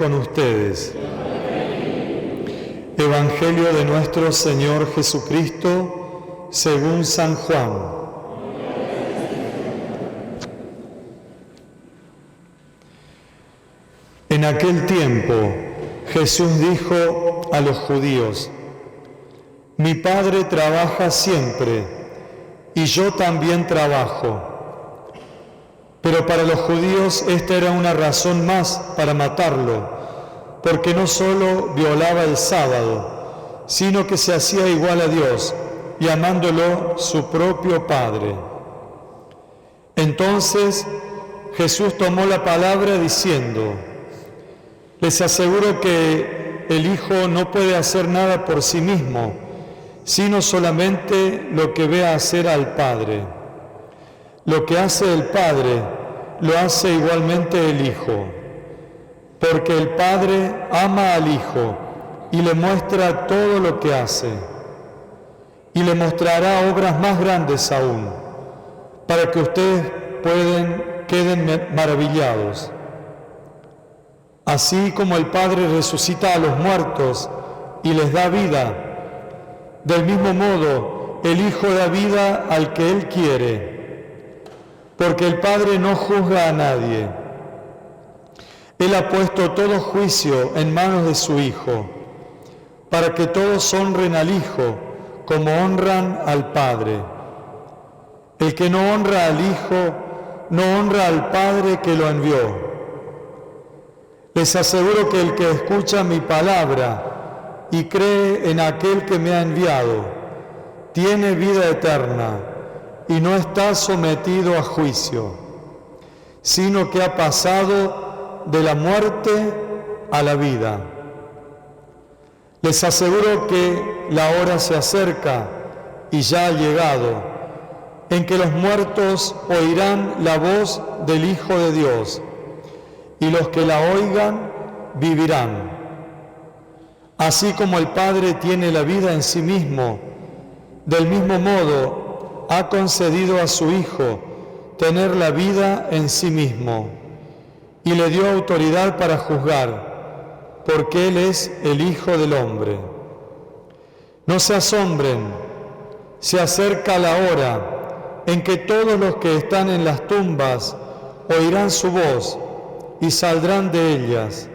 con ustedes. Evangelio de nuestro Señor Jesucristo según San Juan. En aquel tiempo Jesús dijo a los judíos: Mi Padre trabaja siempre y yo también trabajo. Pero para los judíos esta era una razón más para matarlo, porque no solo violaba el sábado, sino que se hacía igual a Dios, llamándolo su propio Padre. Entonces Jesús tomó la palabra diciendo: Les aseguro que el Hijo no puede hacer nada por sí mismo, sino solamente lo que ve hacer al Padre. Lo que hace el Padre, lo hace igualmente el Hijo, porque el Padre ama al Hijo y le muestra todo lo que hace, y le mostrará obras más grandes aún, para que ustedes queden maravillados. Así como el Padre resucita a los muertos y les da vida, del mismo modo el Hijo da vida al que Él quiere, porque el Padre no juzga a nadie. Él ha puesto todo juicio en manos de su Hijo, para que todos honren al Hijo como honran al Padre. El que no honra al Hijo, no honra al Padre que lo envió. Les aseguro que el que escucha mi palabra y cree en aquel que me ha enviado, tiene vida eterna y no está sometido a juicio, sino que ha pasado de la muerte a la vida. Les aseguro que la hora se acerca y ya ha llegado, en que los muertos oirán la voz del Hijo de Dios, y los que la oigan vivirán. Así como el Padre tiene la vida en sí mismo, del mismo modo ha concedido a su Hijo tener la vida en sí mismo, y le dio autoridad para juzgar, porque Él es el Hijo del Hombre. No se asombren, se acerca la hora en que todos los que están en las tumbas oirán su voz y saldrán de ellas.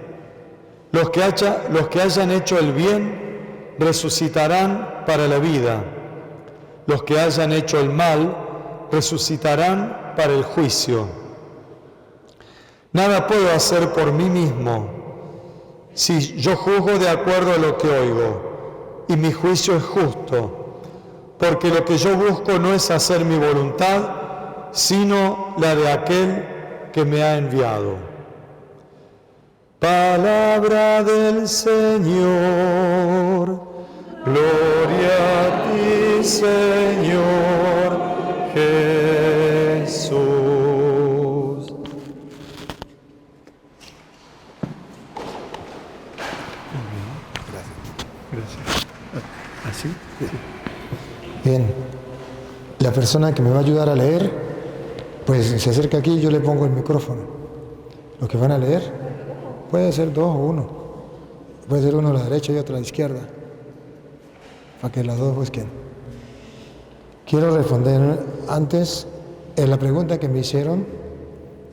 Los que hayan hecho el bien resucitarán para la vida. Los que hayan hecho el mal resucitarán para el juicio. Nada puedo hacer por mí mismo. Si yo juzgo de acuerdo a lo que oigo, y mi juicio es justo, porque lo que yo busco no es hacer mi voluntad, sino la de aquel que me ha enviado. Palabra del Señor. Gloria a ti, Señor Jesús. Gracias. ¿Así? Sí. Bien. La persona que me va a ayudar a leer, pues se acerca aquí y yo le pongo el micrófono. Los que van a leer, puede ser dos o uno. Puede ser uno a la derecha y otro a la izquierda, para que las dos busquen. Quiero responder antes en la pregunta que me hicieron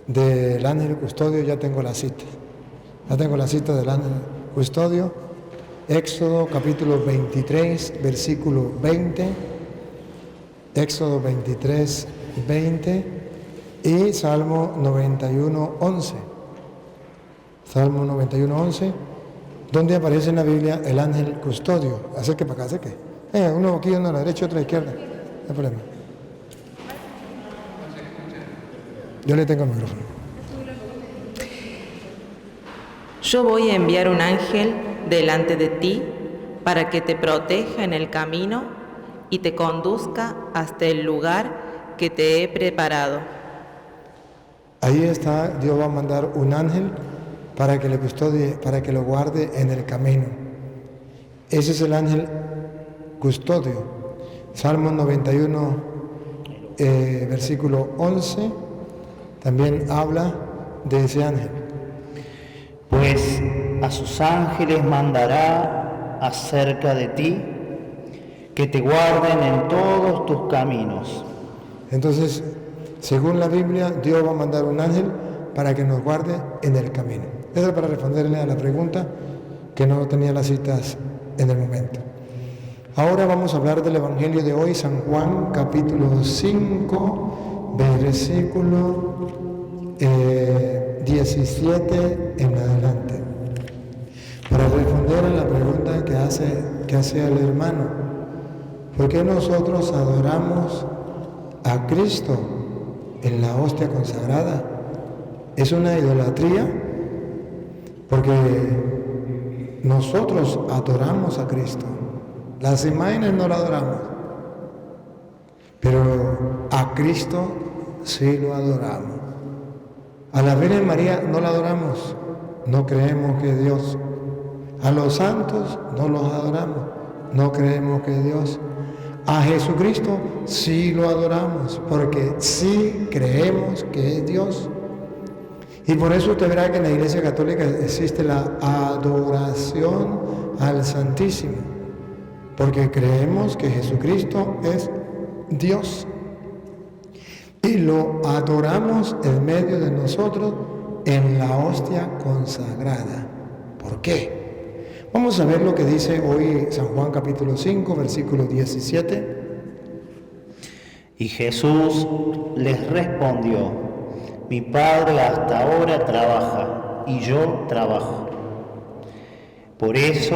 del ángel custodio. Ya tengo la cita. Ya tengo la cita del ángel custodio. Éxodo capítulo 23, versículo 20. Éxodo 23, 20. Y Salmo 91, 11. Salmo 91, 11. ¿Dónde aparece en la Biblia el ángel custodio? Acerque para acá, acerque. Uno aquí, uno a la derecha, otro a la izquierda. No hay problema. Yo le tengo el micrófono. Yo voy a enviar un ángel delante de ti para que te proteja en el camino y te conduzca hasta el lugar que te he preparado. Ahí está, Dios va a mandar un ángel para que le custodie, para que lo guarde en el camino. Ese es el ángel custodio. Salmo 91, versículo 11, también habla de ese ángel. Pues a sus ángeles mandará acerca de ti, que te guarden en todos tus caminos. Entonces, según la Biblia, Dios va a mandar un ángel para que nos guarde en el camino. Eso es para responderle a la pregunta que no tenía las citas en el momento. Ahora vamos a hablar del Evangelio de hoy, San Juan, capítulo 5, versículo 17 en adelante. Para responder a la pregunta que hace el hermano, ¿por qué nosotros adoramos a Cristo en la hostia consagrada? ¿Es una idolatría? Porque nosotros adoramos a Cristo. Las imágenes no la adoramos, pero a Cristo sí lo adoramos. A la Virgen María no la adoramos, no creemos que es Dios. A los santos no los adoramos, no creemos que es Dios. A Jesucristo sí lo adoramos, porque sí creemos que es Dios. Y por eso usted verá que en la Iglesia Católica existe la adoración al Santísimo, porque creemos que Jesucristo es Dios. Y lo adoramos en medio de nosotros en la hostia consagrada. ¿Por qué? Vamos a ver lo que dice hoy San Juan capítulo 5, versículo 17. Y Jesús les respondió: mi Padre hasta ahora trabaja y yo trabajo. Por eso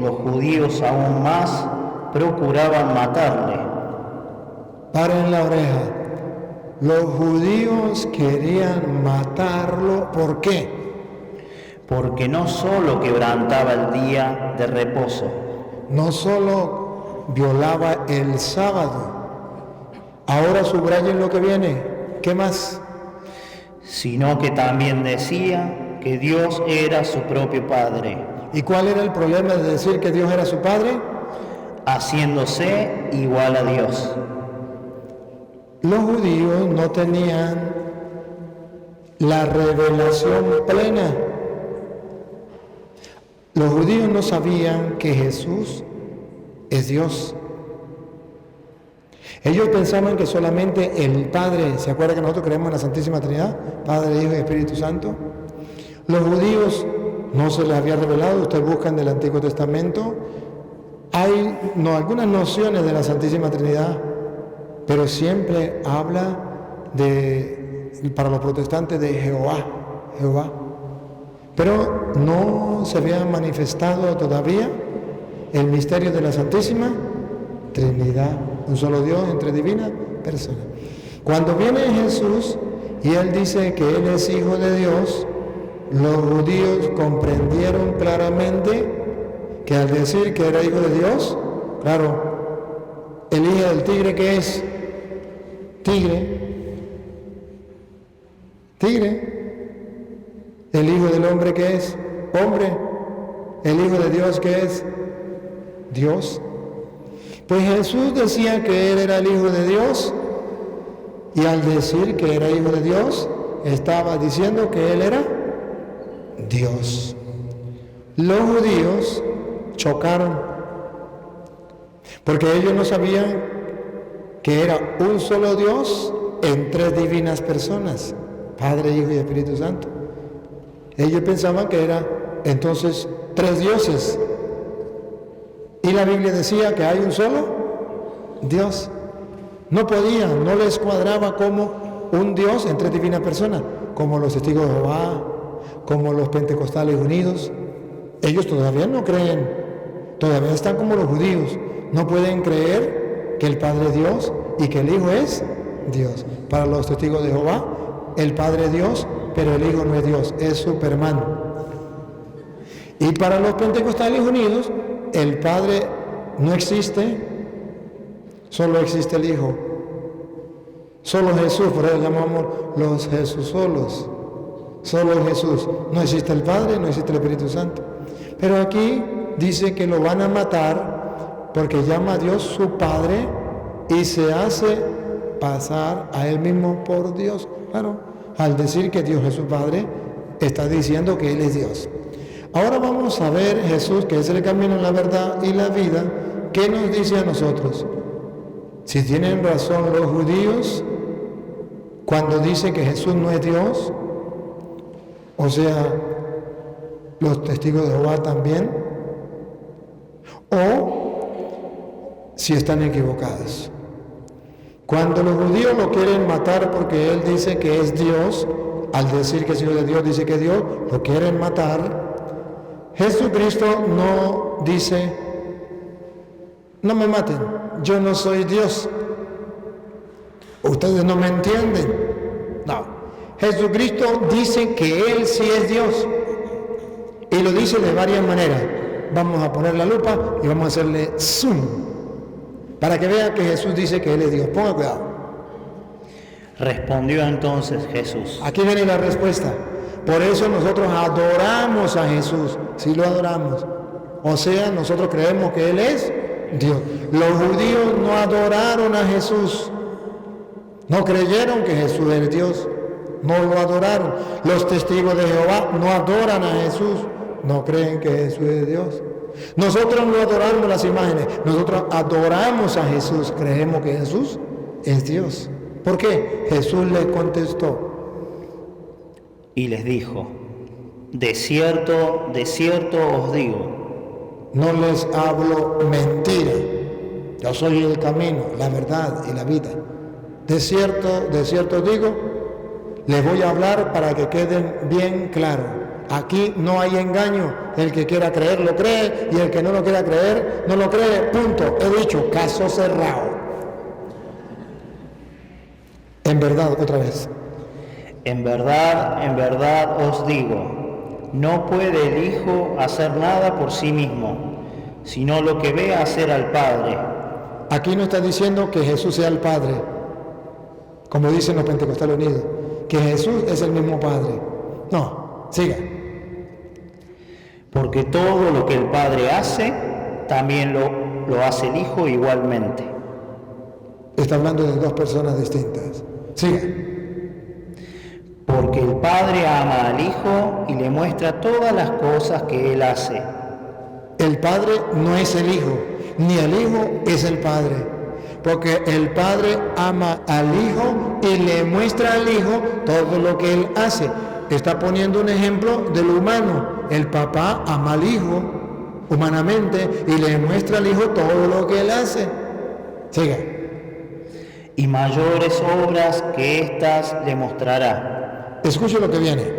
los judíos aún más procuraban matarle. Paren la oreja. Los judíos querían matarlo. ¿Por qué? Porque no solo quebrantaba el día de reposo, no solo violaba el sábado. Ahora subrayen lo que viene. ¿Qué más? sino que también decía que Dios era su propio Padre. ¿Y cuál era el problema de decir que Dios era su Padre? Haciéndose igual a Dios. Los judíos no tenían la revelación plena. Los judíos no sabían que Jesús es Dios. Ellos pensaban que solamente el Padre, ¿se acuerda que nosotros creemos en la Santísima Trinidad? Padre, Hijo y Espíritu Santo. Los judíos no se les había revelado, ustedes buscan del Antiguo Testamento, hay algunas nociones de la Santísima Trinidad, pero siempre habla para los protestantes de Jehová. Pero no se había manifestado todavía el misterio de la Santísima Trinidad, un solo Dios entre divinas personas. Cuando viene Jesús y Él dice que Él es Hijo de Dios, los judíos comprendieron claramente que al decir que era Hijo de Dios, claro, el hijo del tigre, ¿qué es? Tigre. El Hijo del hombre, ¿qué es? Hombre. El Hijo de Dios, ¿qué es? Dios. Pues Jesús decía que Él era el Hijo de Dios, y al decir que era Hijo de Dios, estaba diciendo que Él era Dios. Los judíos chocaron, porque ellos no sabían que era un solo Dios en tres divinas personas, Padre, Hijo y Espíritu Santo. Ellos pensaban que era entonces tres dioses. Y la Biblia decía que hay un solo Dios. No podían, no les cuadraba como un Dios en tres divinas personas, como los testigos de Jehová, como los pentecostales unidos. Ellos todavía no creen, todavía están como los judíos. No pueden creer que el Padre es Dios y que el Hijo es Dios. Para los testigos de Jehová, el Padre es Dios, pero el Hijo no es Dios, es Superman. Y para los pentecostales unidos, el Padre no existe, solo existe el Hijo. Solo Jesús, por eso llamamos los Jesús solos. Solo Jesús. No existe el Padre, no existe el Espíritu Santo. Pero aquí dice que lo van a matar porque llama a Dios su Padre y se hace pasar a Él mismo por Dios. Claro, al decir que Dios es su Padre, está diciendo que Él es Dios. Ahora vamos a ver Jesús, que es el camino, la verdad y la vida, ¿qué nos dice a nosotros? Si tienen razón los judíos cuando dicen que Jesús no es Dios, o sea, los testigos de Jehová también, o si están equivocados. Cuando los judíos lo quieren matar porque él dice que es Dios, al decir que es hijo de Dios dice que es Dios, lo quieren matar, Jesucristo no dice, no me maten, yo no soy Dios, ustedes no me entienden. No, Jesucristo dice que Él sí es Dios y lo dice de varias maneras. Vamos a poner la lupa y vamos a hacerle zoom para que vea que Jesús dice que Él es Dios. Ponga cuidado. Respondió entonces Jesús. Aquí viene la respuesta. Por eso nosotros adoramos a Jesús, sí lo adoramos. O sea, nosotros creemos que Él es Dios. Los judíos no adoraron a Jesús, no creyeron que Jesús es Dios, no lo adoraron. Los testigos de Jehová no adoran a Jesús, no creen que Jesús es Dios. Nosotros no adoramos las imágenes, nosotros adoramos a Jesús, creemos que Jesús es Dios. ¿Por qué? Jesús les contestó y les dijo: de cierto os digo, no les hablo mentira, yo soy el camino, la verdad y la vida. De cierto digo, les voy a hablar para que queden bien claros. Aquí no hay engaño, el que quiera creer lo cree y el que no lo quiera creer no lo cree, punto. He dicho, caso cerrado. En verdad, otra vez. En verdad os digo, no puede el Hijo hacer nada por sí mismo, sino lo que ve hacer al Padre. Aquí no está diciendo que Jesús sea el Padre, como dicen los Pentecostales Unidos, que Jesús es el mismo Padre. No, siga. Porque todo lo que el Padre hace, también lo hace el Hijo igualmente. Está hablando de dos personas distintas. Siga. Porque el Padre ama al Hijo y le muestra todas las cosas que Él hace. El Padre no es el Hijo, ni el Hijo es el Padre. Porque el Padre ama al Hijo y le muestra al Hijo todo lo que Él hace. Está poniendo un ejemplo de lo humano. El papá ama al Hijo humanamente y le muestra al Hijo todo lo que Él hace. Siga. Y mayores obras que éstas le mostrará. Escuche lo que viene.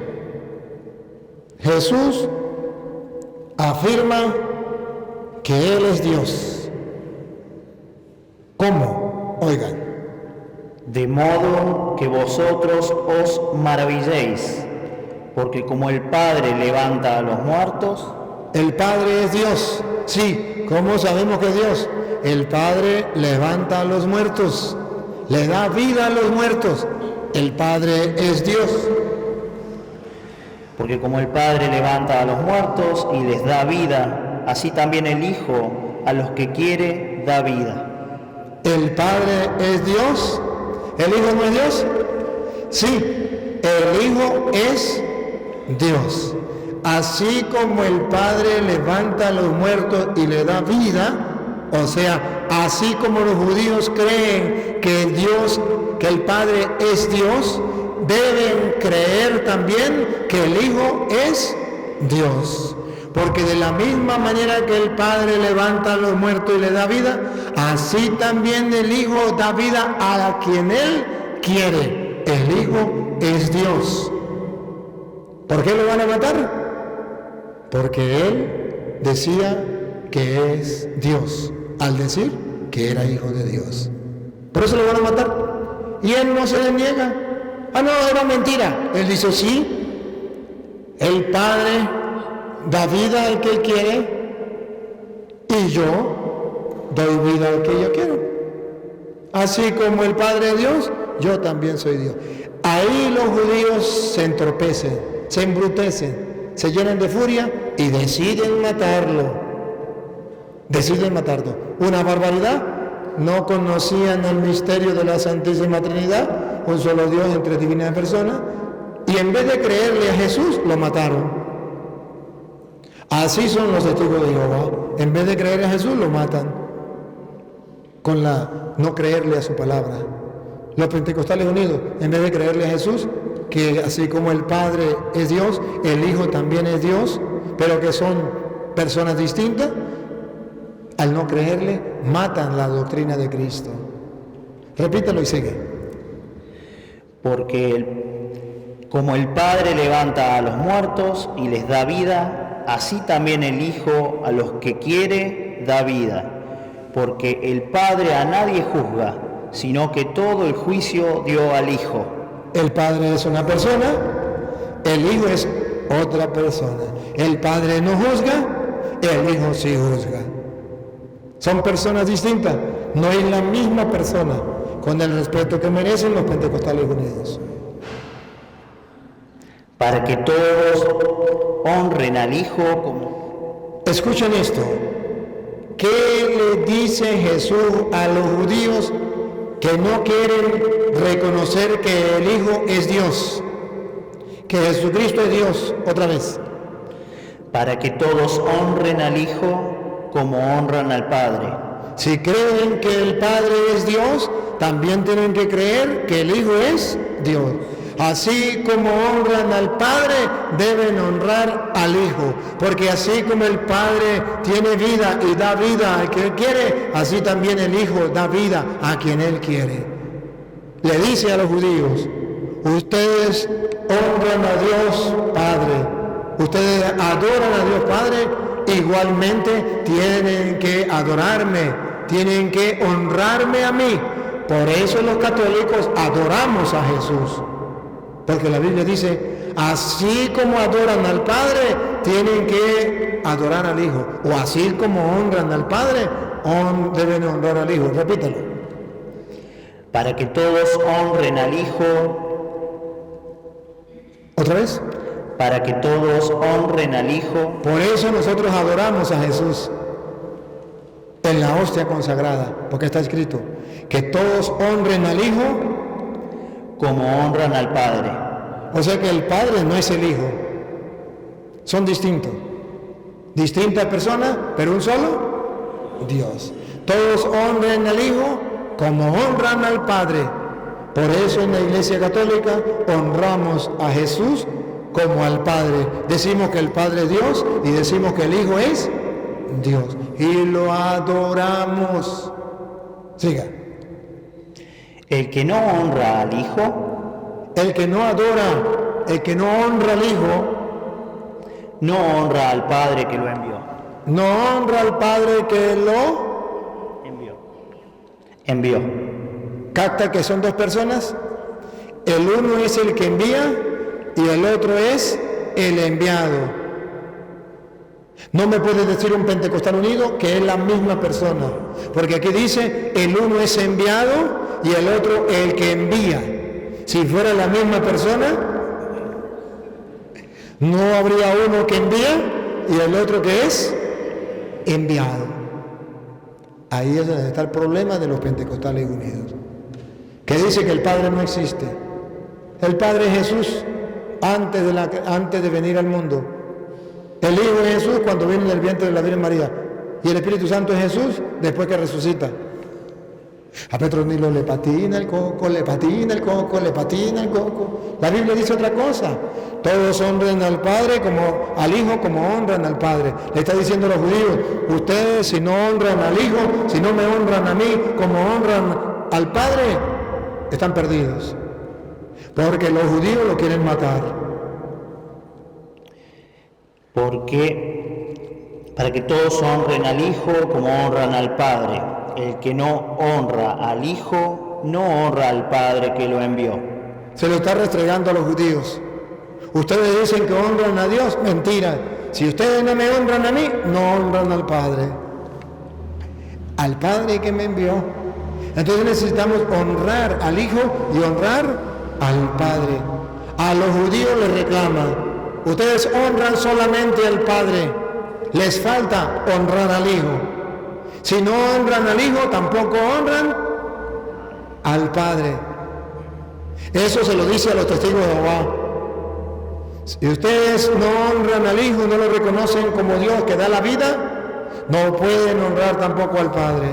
Jesús afirma que Él es Dios. ¿Cómo? Oigan. De modo que vosotros os maravilléis, porque como el Padre levanta a los muertos... El Padre es Dios. Sí, ¿cómo sabemos que es Dios? El Padre levanta a los muertos, le da vida a los muertos. El Padre es Dios. Porque como el Padre levanta a los muertos y les da vida, así también el Hijo a los que quiere da vida. ¿El Padre es Dios? ¿El Hijo no es Dios? Sí, el Hijo es Dios. Así como el Padre levanta a los muertos y le da vida, o sea, así como los judíos creen que Dios, que el Padre es Dios, deben creer también que el Hijo es Dios. Porque de la misma manera que el Padre levanta a los muertos y le da vida, así también el Hijo da vida a quien Él quiere. El Hijo es Dios. ¿Por qué lo van a matar? Porque Él decía que es Dios, al decir que era Hijo de Dios. Por eso lo van a matar. Y Él no se le niega. Ah, no, era mentira. Él dice, sí, el Padre da vida al que Él quiere y yo doy vida al que yo quiero. Así como el Padre es Dios, yo también soy Dios. Ahí los judíos se entropecen, se embrutecen, se llenan de furia y deciden matarlo. Deciden matarlo. Una barbaridad. No conocían el misterio de la Santísima Trinidad, un solo Dios en tres divinas personas, y en vez de creerle a Jesús, lo mataron. Así son los testigos de Jehová. En vez de creer a Jesús, lo matan con no creerle a su palabra. Los Pentecostales Unidos, en vez de creerle a Jesús, que así como el Padre es Dios, el Hijo también es Dios, pero que son personas distintas, al no creerle, matan la doctrina de Cristo. Repítelo y sigue. Porque como el Padre levanta a los muertos y les da vida, así también el Hijo a los que quiere da vida. Porque el Padre a nadie juzga, sino que todo el juicio dio al Hijo. El Padre es una persona, el Hijo es otra persona. El Padre no juzga, el Hijo sí juzga. Son personas distintas, no es la misma persona, con el respeto que merecen los Pentecostales Unidos. Para que todos honren al Hijo como... Escuchen esto. ¿Qué le dice Jesús a los judíos que no quieren reconocer que el Hijo es Dios? Que Jesucristo es Dios, otra vez. Para que todos honren al Hijo como honran al Padre. Si creen que el Padre es Dios, también tienen que creer que el Hijo es Dios. Así como honran al Padre, deben honrar al Hijo, porque así como el Padre tiene vida y da vida al que Él quiere, así también el Hijo da vida a quien Él quiere. Le dice a los judíos, ustedes honran a Dios Padre, ustedes adoran a Dios Padre, igualmente tienen que adorarme, tienen que honrarme a mí. Por eso los católicos adoramos a Jesús. Porque la Biblia dice, así como adoran al Padre, tienen que adorar al Hijo. O así como honran al Padre, deben honrar al Hijo. Repítalo. Para que todos honren al Hijo. ¿Otra vez? Para que todos honren al Hijo. Por eso nosotros adoramos a Jesús en la hostia consagrada. Porque está escrito, que todos honren al Hijo como honran al Padre. O sea que el Padre no es el Hijo. Son distintos. Distintas personas, pero un solo Dios. Todos honren al Hijo como honran al Padre. Por eso en la Iglesia Católica honramos a Jesús como al Padre. Decimos que el Padre es Dios y decimos que el Hijo es Dios. Y lo adoramos. Siga. El que no honra al Hijo, el que no adora, el que no honra al Hijo, no honra al Padre que lo envió. No honra al Padre que lo envió. ¿Capta que son dos personas? El uno es el que envía y el otro es el enviado. No me puede decir un Pentecostal unido que es la misma persona, porque aquí dice el uno es enviado y el otro el que envía. Si fuera la misma persona, no habría uno que envía y el otro que es enviado. Ahí es donde está el problema de los Pentecostales Unidos, que dice que el Padre no existe. El Padre es Jesús antes de venir al mundo. El Hijo es Jesús cuando viene del vientre de la Virgen María. Y el Espíritu Santo es Jesús después que resucita. A Petronilo le patina el coco, le patina el coco, le patina el coco. La Biblia dice otra cosa. Todos honren al Padre como al Hijo como honran al Padre. Le está diciendo a los judíos, ustedes si no honran al Hijo, si no me honran a mí como honran al Padre, están perdidos. Porque los judíos lo quieren matar. Porque para que todos honren al Hijo como honran al Padre. El que no honra al Hijo, no honra al Padre que lo envió. Se lo está restregando a los judíos. Ustedes dicen que honran a Dios, mentira. Si ustedes no me honran a mí, no honran al Padre. Al Padre que me envió. Entonces necesitamos honrar al Hijo y honrar al Padre. A los judíos les reclaman, ustedes honran solamente al Padre, les falta honrar al Hijo. Si no honran al Hijo, tampoco honran al Padre. Eso se lo dice a los testigos de Jehová. Si ustedes no honran al Hijo, no lo reconocen como Dios que da la vida, no pueden honrar tampoco al Padre.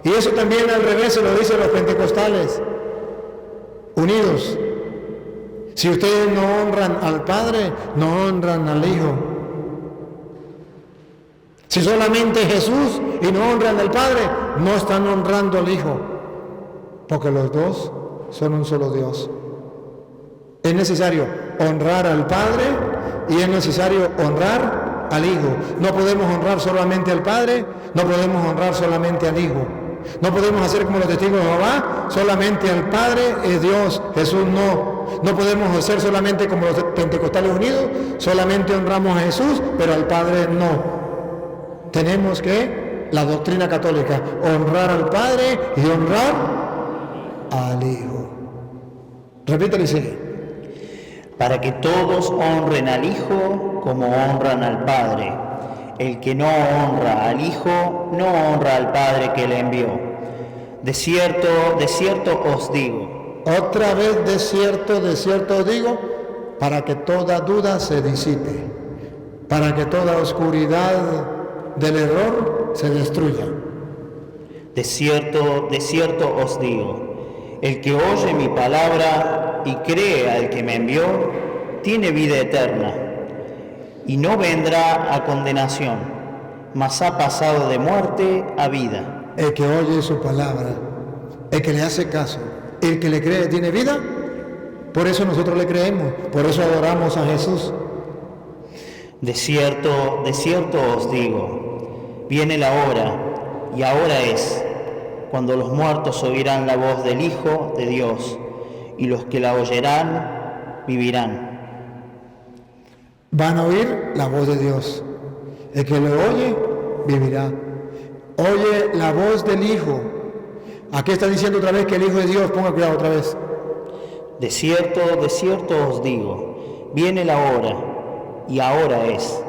Y eso también al revés se lo dicen los pentecostales unidos. Si ustedes no honran al Padre, no honran al Hijo. Si solamente Jesús y no honran al Padre, no están honrando al Hijo, porque los dos son un solo Dios. Es necesario honrar al Padre y es necesario honrar al Hijo. No podemos honrar solamente al Padre, no podemos honrar solamente al Hijo. No podemos hacer como los testigos de Jehová, solamente al Padre es Dios, Jesús no. No podemos hacer solamente como los pentecostales unidos, solamente honramos a Jesús, pero al Padre no. Tenemos que, la doctrina católica, honrar al Padre y honrar al Hijo. Repítelo y sigue. Para que todos honren al Hijo como honran al Padre. El que no honra al Hijo, no honra al Padre que le envió. De cierto os digo. Otra vez de cierto os digo, para que toda duda se disipe, para que toda oscuridad del error se destruya. De cierto os digo, el que oye mi palabra y cree al que me envió, tiene vida eterna, y no vendrá a condenación, mas ha pasado de muerte a vida. El que oye su palabra, el que le hace caso, el que le cree tiene vida. Por eso nosotros le creemos, por eso adoramos a Jesús. De cierto os digo, viene la hora, y ahora es, cuando los muertos oirán la voz del Hijo de Dios, y los que la oyerán vivirán. Van a oír la voz de Dios. El que lo oye, vivirá. Oye la voz del Hijo. Aquí está diciendo otra vez que el Hijo de Dios, ponga cuidado otra vez. De cierto os digo, viene la hora, y ahora es,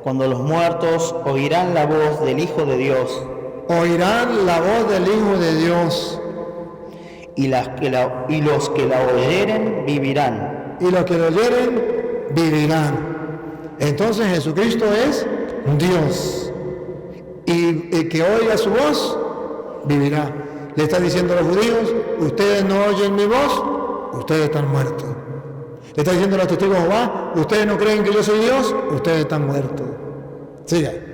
cuando los muertos oirán la voz del Hijo de Dios. Oirán la voz del Hijo de Dios. Y los que la oyeren vivirán. Y los que lo oyeren vivirán. Entonces Jesucristo es Dios. Y el que oiga su voz, vivirá. Le está diciendo a los judíos, ustedes no oyen mi voz, ustedes están muertos. Le está diciendo a los testigos de Jehová, ustedes no creen que yo soy Dios, ustedes están muertos. Sigue.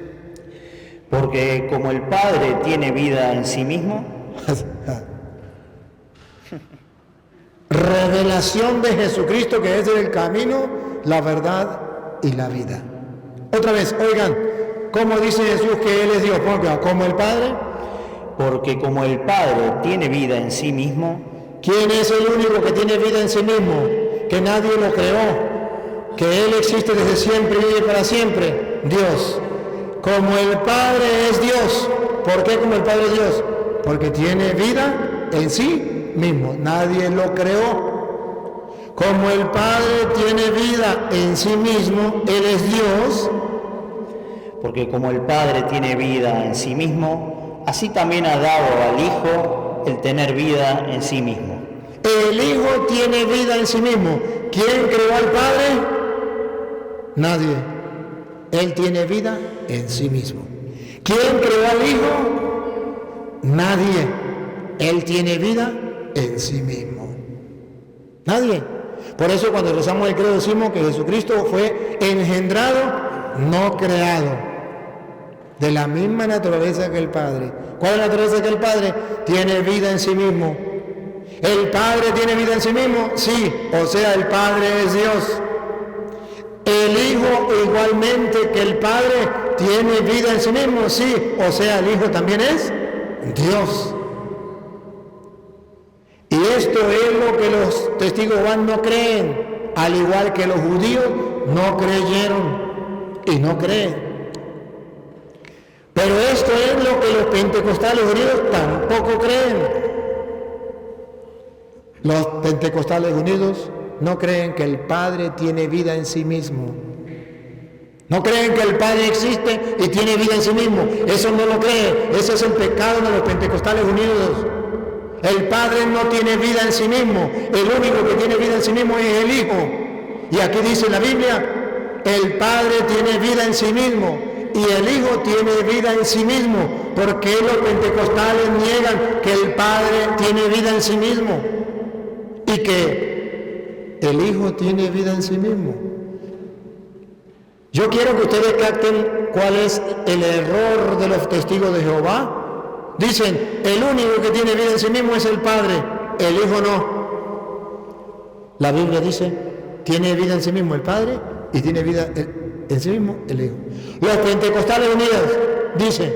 Porque como el Padre tiene vida en sí mismo. Revelación de Jesucristo, que es el camino, la verdad y la vida. Otra vez, oigan, ¿cómo dice Jesús que Él es Dios? Como el Padre. Porque como el Padre tiene vida en sí mismo. ¿Quién es el único que tiene vida en sí mismo? Que nadie lo creó, que Él existe desde siempre y vive para siempre. Dios. Como el Padre es Dios. ¿Por qué como el Padre es Dios? Porque tiene vida en sí mismo. Nadie lo creó. Como el Padre tiene vida en sí mismo, Él es Dios. Porque como el Padre tiene vida en sí mismo, así también ha dado al Hijo el tener vida en sí mismo. El Hijo tiene vida en sí mismo. ¿Quién creó al Padre? Nadie. Él tiene vida en sí mismo. ¿Quién creó al Hijo? Nadie. Él tiene vida en sí mismo. Nadie. Por eso cuando rezamos el credo decimos que Jesucristo fue engendrado, no creado. De la misma naturaleza que el Padre. ¿Cuál es la naturaleza que el Padre? Tiene vida en sí mismo. ¿El Padre tiene vida en sí mismo? Sí, o sea, el Padre es Dios. El Hijo igualmente que el Padre tiene vida en sí mismo, sí, o sea, el Hijo también es Dios. Y esto es lo que los testigos de Jehová no creen, al igual que los judíos no creyeron y no creen. Pero esto es lo que los pentecostales unidos tampoco creen. Los pentecostales unidos no creen que el Padre tiene vida en sí mismo. No creen que el Padre existe y tiene vida en sí mismo. Eso no lo creen. Ese es el pecado de los pentecostales unidos. El Padre no tiene vida en sí mismo. El único que tiene vida en sí mismo es el Hijo. Y aquí dice la Biblia, el Padre tiene vida en sí mismo y el Hijo tiene vida en sí mismo. ¿Por qué los pentecostales niegan que el Padre tiene vida en sí mismo y que el Hijo tiene vida en sí mismo? Yo quiero que ustedes capten cuál es el error de los testigos de Jehová. Dicen, el único que tiene vida en sí mismo es el Padre, el Hijo no. La Biblia dice, tiene vida en sí mismo el Padre y tiene vida en sí mismo el Hijo. Los pentecostales unidos dicen,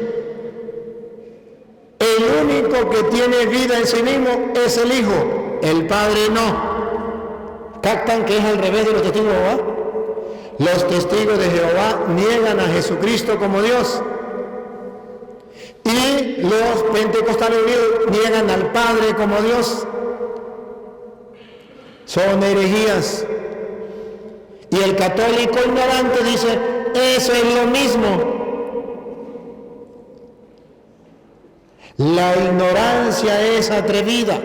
el único que tiene vida en sí mismo es el Hijo, el Padre no. ¿Captan que es al revés de los testigos de Jehová? Los testigos de Jehová niegan a Jesucristo como Dios y los pentecostales unidos niegan al Padre como Dios. Son herejías. Y el católico ignorante dice, eso es lo mismo. La ignorancia es atrevida.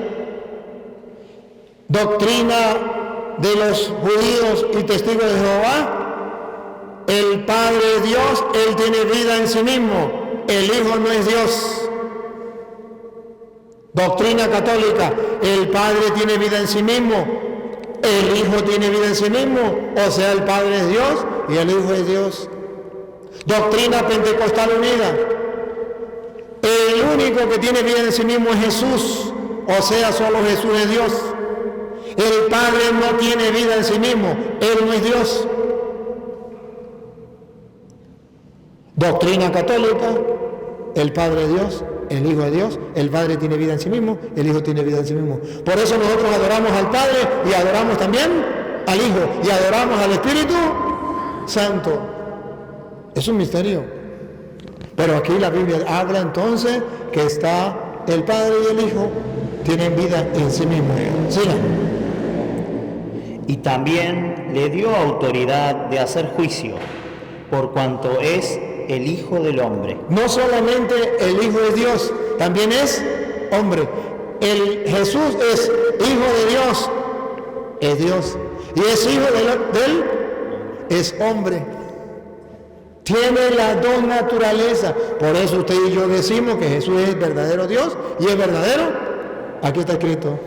Doctrina de los judíos y testigos de Jehová, el Padre es Dios, Él tiene vida en sí mismo, el Hijo no es Dios. Doctrina católica, el Padre tiene vida en sí mismo, el Hijo tiene vida en sí mismo, o sea, el Padre es Dios y el Hijo es Dios. Doctrina pentecostal unida, el único que tiene vida en sí mismo es Jesús, o sea, solo Jesús es Dios. El Padre no tiene vida en sí mismo, Él no es Dios. Doctrina católica, el Padre es Dios, el Hijo es Dios, el Padre tiene vida en sí mismo, el Hijo tiene vida en sí mismo. Por eso nosotros adoramos al Padre y adoramos también al Hijo y adoramos al Espíritu Santo. Es un misterio. Pero aquí la Biblia habla entonces que está el Padre y el Hijo tienen vida en sí mismos. Sigan. Y también le dio autoridad de hacer juicio, por cuanto es el Hijo del Hombre. No solamente el Hijo es Dios, también es hombre. Jesús es Hijo de Dios, es Dios. Y es Hijo de Él, es hombre. Tiene las dos naturalezas. Por eso usted y yo decimos que Jesús es verdadero Dios y es verdadero. Aquí está escrito.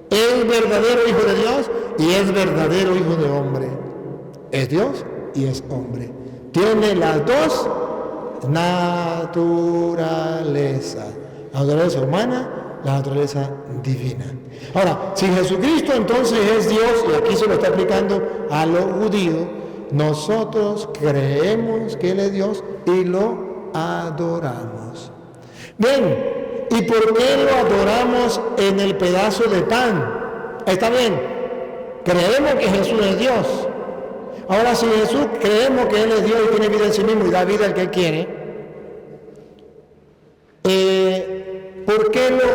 Es verdadero Hijo de Dios y es verdadero Hijo de hombre. Es Dios y es hombre. Tiene las dos naturalezas. La naturaleza humana, la naturaleza divina. Ahora, si Jesucristo entonces es Dios, y aquí se lo está aplicando a los judíos, nosotros creemos que Él es Dios y lo adoramos. Bien, ¿y por qué lo adoramos en el pedazo de pan? Está bien, creemos que Jesús es Dios. Ahora, si Jesús creemos que Él es Dios y tiene vida en sí mismo y da vida al que Él quiere, ¿por qué lo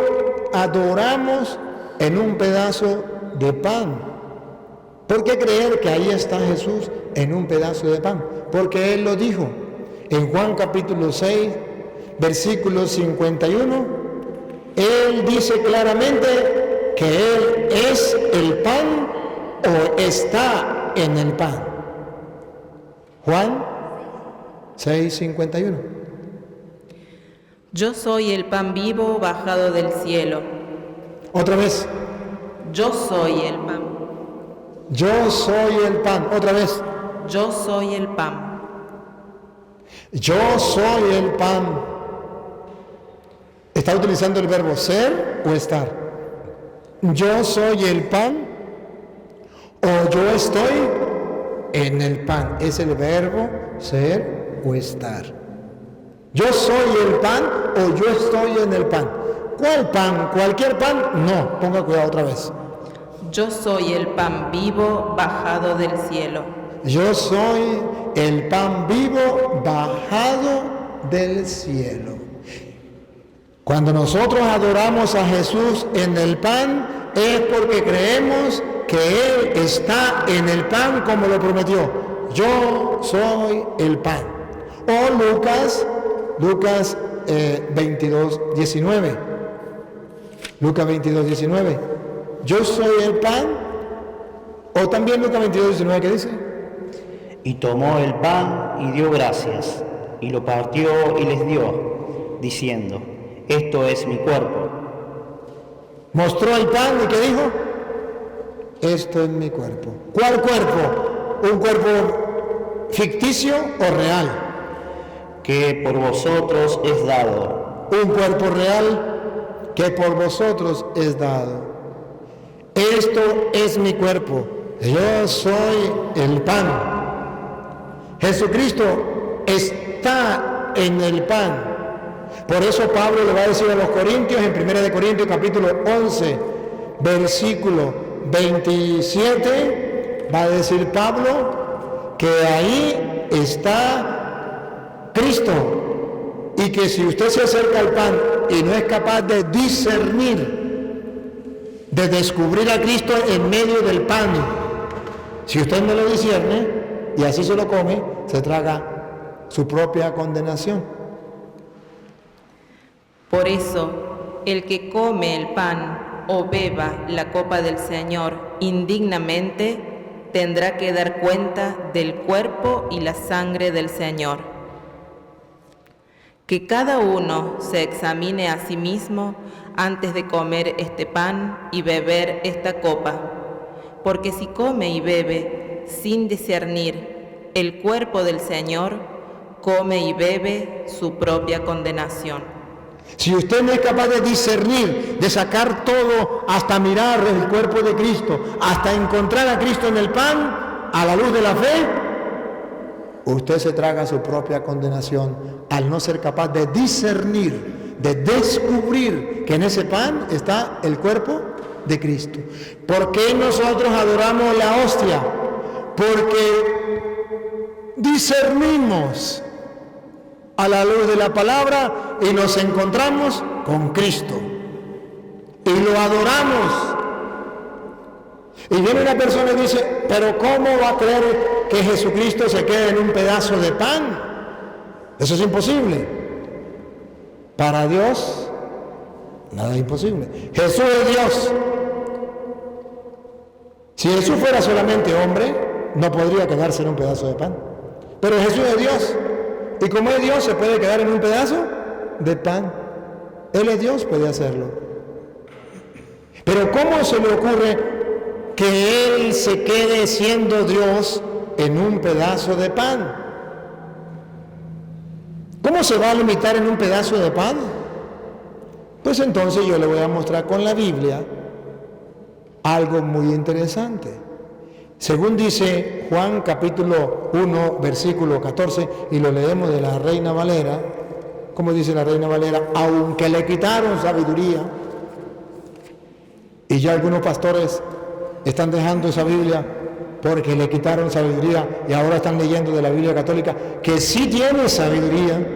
adoramos en un pedazo de pan? ¿Por qué creer que ahí está Jesús en un pedazo de pan? Porque Él lo dijo en Juan capítulo 6, versículo 51. Él dice claramente que Él es el pan o está en el pan. Juan 6:51. Yo soy el pan vivo bajado del cielo. Otra vez. Yo soy el pan. Yo soy el pan. Otra vez. Yo soy el pan. Yo soy el pan. ¿Está utilizando el verbo ser o estar? Yo soy el pan o yo estoy en el pan. Es el verbo ser o estar. Yo soy el pan o yo estoy en el pan. ¿Cuál pan? ¿Cualquier pan? No, ponga cuidado otra vez. Yo soy el pan vivo bajado del cielo. Yo soy el pan vivo bajado del cielo. Cuando nosotros adoramos a Jesús en el pan, es porque creemos que Él está en el pan como lo prometió. Yo soy el pan. O Lucas 22:19. Lucas 22:19. Yo soy el pan O también Lucas 22:19, ¿qué dice? Y tomó el pan y dio gracias, y lo partió y les dio, diciendo, esto es mi cuerpo. Mostró el pan y ¿qué dijo? Esto es mi cuerpo. ¿Cuál cuerpo? ¿Un cuerpo ficticio o real? Que por vosotros es dado. Un cuerpo real que por vosotros es dado. Esto es mi cuerpo. Yo soy el pan. Jesucristo está en el pan. Por eso Pablo le va a decir a los corintios en 1 Corintios capítulo 11, versículo 27, va a decir Pablo que ahí está Cristo y que si usted se acerca al pan y no es capaz de discernir, de descubrir a Cristo en medio del pan, si usted no lo discierne y así se lo come, se traga su propia condenación. Por eso, el que come el pan o beba la copa del Señor indignamente, tendrá que dar cuenta del cuerpo y la sangre del Señor. Que cada uno se examine a sí mismo antes de comer este pan y beber esta copa, porque si come y bebe sin discernir el cuerpo del Señor, come y bebe su propia condenación. Si usted no es capaz de discernir, de sacar todo hasta mirar el cuerpo de Cristo, hasta encontrar a Cristo en el pan, a la luz de la fe, usted se traga su propia condenación al no ser capaz de discernir, de descubrir que en ese pan está el cuerpo de Cristo. ¿Por qué nosotros adoramos la hostia? Porque discernimos a la luz de la palabra y nos encontramos con Cristo y lo adoramos. Y viene una persona y dice, pero ¿cómo va a creer que Jesucristo se quede en un pedazo de pan? Eso es imposible. Para Dios nada es imposible. Jesús es Dios. Si Jesús fuera solamente hombre, no podría quedarse en un pedazo de pan, pero Jesús es Dios. Y como es Dios, se puede quedar en un pedazo de pan. Él es Dios, puede hacerlo. Pero ¿cómo se le ocurre que Él se quede siendo Dios en un pedazo de pan? ¿Cómo se va a limitar en un pedazo de pan? Pues entonces yo le voy a mostrar con la Biblia algo muy interesante. Según dice Juan capítulo 1, versículo 14, y lo leemos de la Reina Valera, como dice la Reina Valera, aunque le quitaron sabiduría, y ya algunos pastores están dejando esa Biblia porque le quitaron sabiduría y ahora están leyendo de la Biblia católica, que sí tiene sabiduría,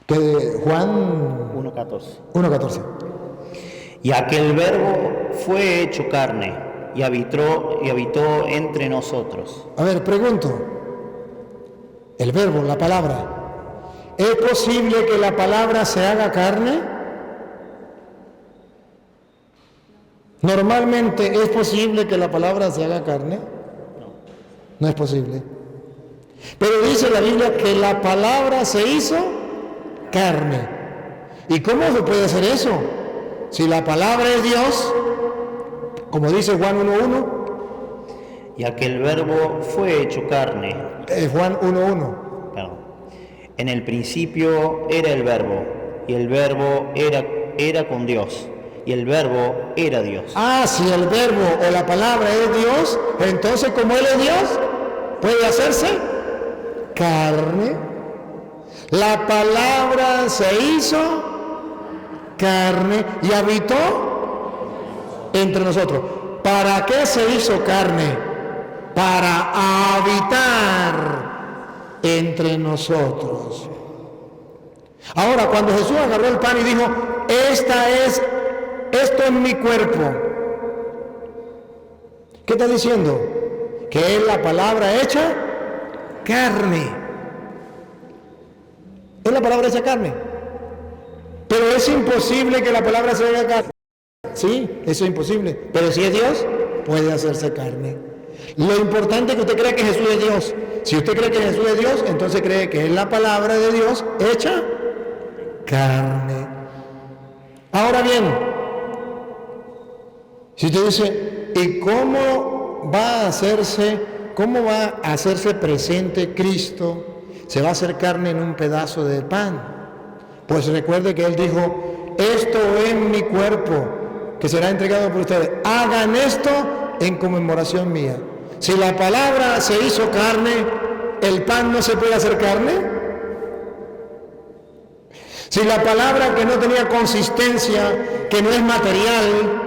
que Juan 1:14. Y aquel verbo fue hecho carne y habitó entre nosotros. A ver, pregunto, el verbo, la palabra, ¿es posible que la palabra se haga carne? Normalmente, ¿es posible que la palabra se haga carne? No es posible. Pero dice la Biblia que la palabra se hizo carne. ¿Y cómo se puede hacer eso? Si la palabra es Dios, como dice Juan 1:1. Y aquel verbo fue hecho carne. Juan 1:1. Perdón. En el principio era el verbo, y el verbo era con Dios, y el verbo era Dios. Si el verbo o la palabra es Dios, entonces como Él es Dios, puede hacerse carne. La palabra se hizo carne y habitó entre nosotros. ¿Para qué se hizo carne? Para habitar entre nosotros. Ahora, cuando Jesús agarró el pan y dijo, esto es mi cuerpo, ¿qué está diciendo? Que es la palabra hecha carne. Es la palabra hecha carne. Pero es imposible que la palabra se haga carne. Sí, eso es imposible. Pero si es Dios, puede hacerse carne. Lo importante es que usted crea que Jesús es Dios. Si usted cree que Jesús es Dios, entonces cree que es la palabra de Dios hecha carne. Ahora bien, si usted dice, ¿y cómo va a hacerse presente Cristo? Se va a hacer carne en un pedazo de pan. Pues recuerde que Él dijo, esto es mi cuerpo, que será entregado por ustedes. Hagan esto en conmemoración mía. Si la palabra se hizo carne, ¿el pan no se puede hacer carne? Si la palabra que no tenía consistencia, que no es material,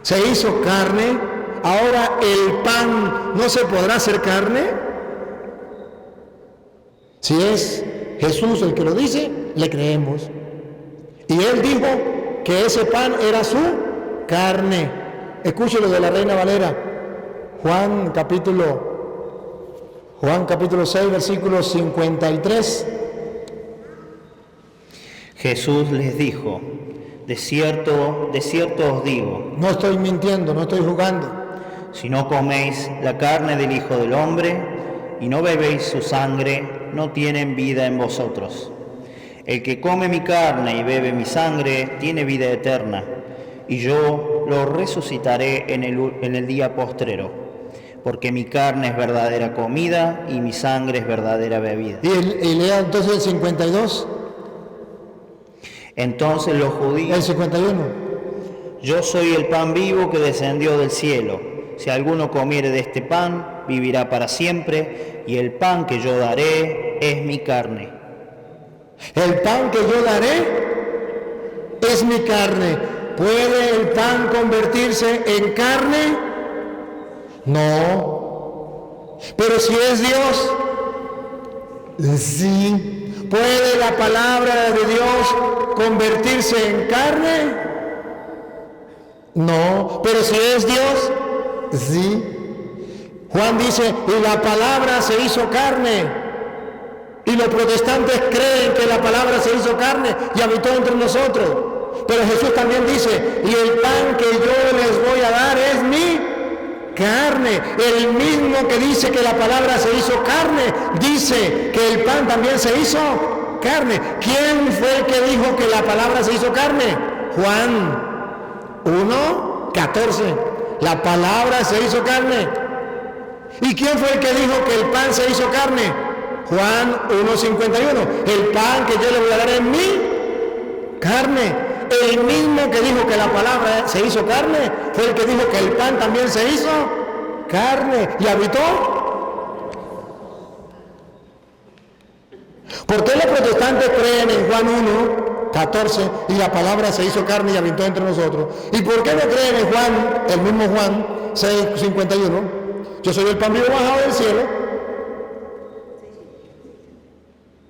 se hizo carne, ahora el pan no se podrá hacer carne. Si es Jesús el que lo dice, le creemos. Y Él dijo que ese pan era su carne. Escúchelo de la Reina Valera. Juan capítulo 6, versículo 53. Jesús les dijo, de cierto os digo. No estoy mintiendo, no estoy jugando. Si no coméis la carne del Hijo del Hombre y no bebéis su sangre, no tienen vida en vosotros. El que come mi carne y bebe mi sangre tiene vida eterna, y yo lo resucitaré en el día postrero. Porque mi carne es verdadera comida y mi sangre es verdadera bebida. Y lea entonces el 52. Entonces los judíos... El 51. Yo soy el pan vivo que descendió del cielo. Si alguno comiere de este pan, vivirá para siempre, y el pan que yo daré es mi carne. El pan que yo daré es mi carne. ¿Puede el pan convertirse en carne? No. Pero si es Dios, sí. ¿Puede la palabra de Dios convertirse en carne? No. Pero si es Dios, sí. Juan dice, y la palabra se hizo carne. Y los protestantes creen que la palabra se hizo carne y habitó entre nosotros. Pero Jesús también dice, y el pan que yo les voy a dar es mi carne. El mismo que dice que la palabra se hizo carne, dice que el pan también se hizo carne. ¿Quién fue el que dijo que la palabra se hizo carne? Juan 1:14. La palabra se hizo carne. ¿Y quién fue el que dijo que el pan se hizo carne? Juan 1:51. El pan que yo le voy a dar es mi carne. El mismo que dijo que la palabra se hizo carne fue el que dijo que el pan también se hizo carne y habitó. ¿Por qué los protestantes creen en Juan 1:14 y la palabra se hizo carne y habitó entre nosotros? ¿Y por qué no creen en Juan, el mismo Juan 6:51? Yo soy el pan vivo bajado del cielo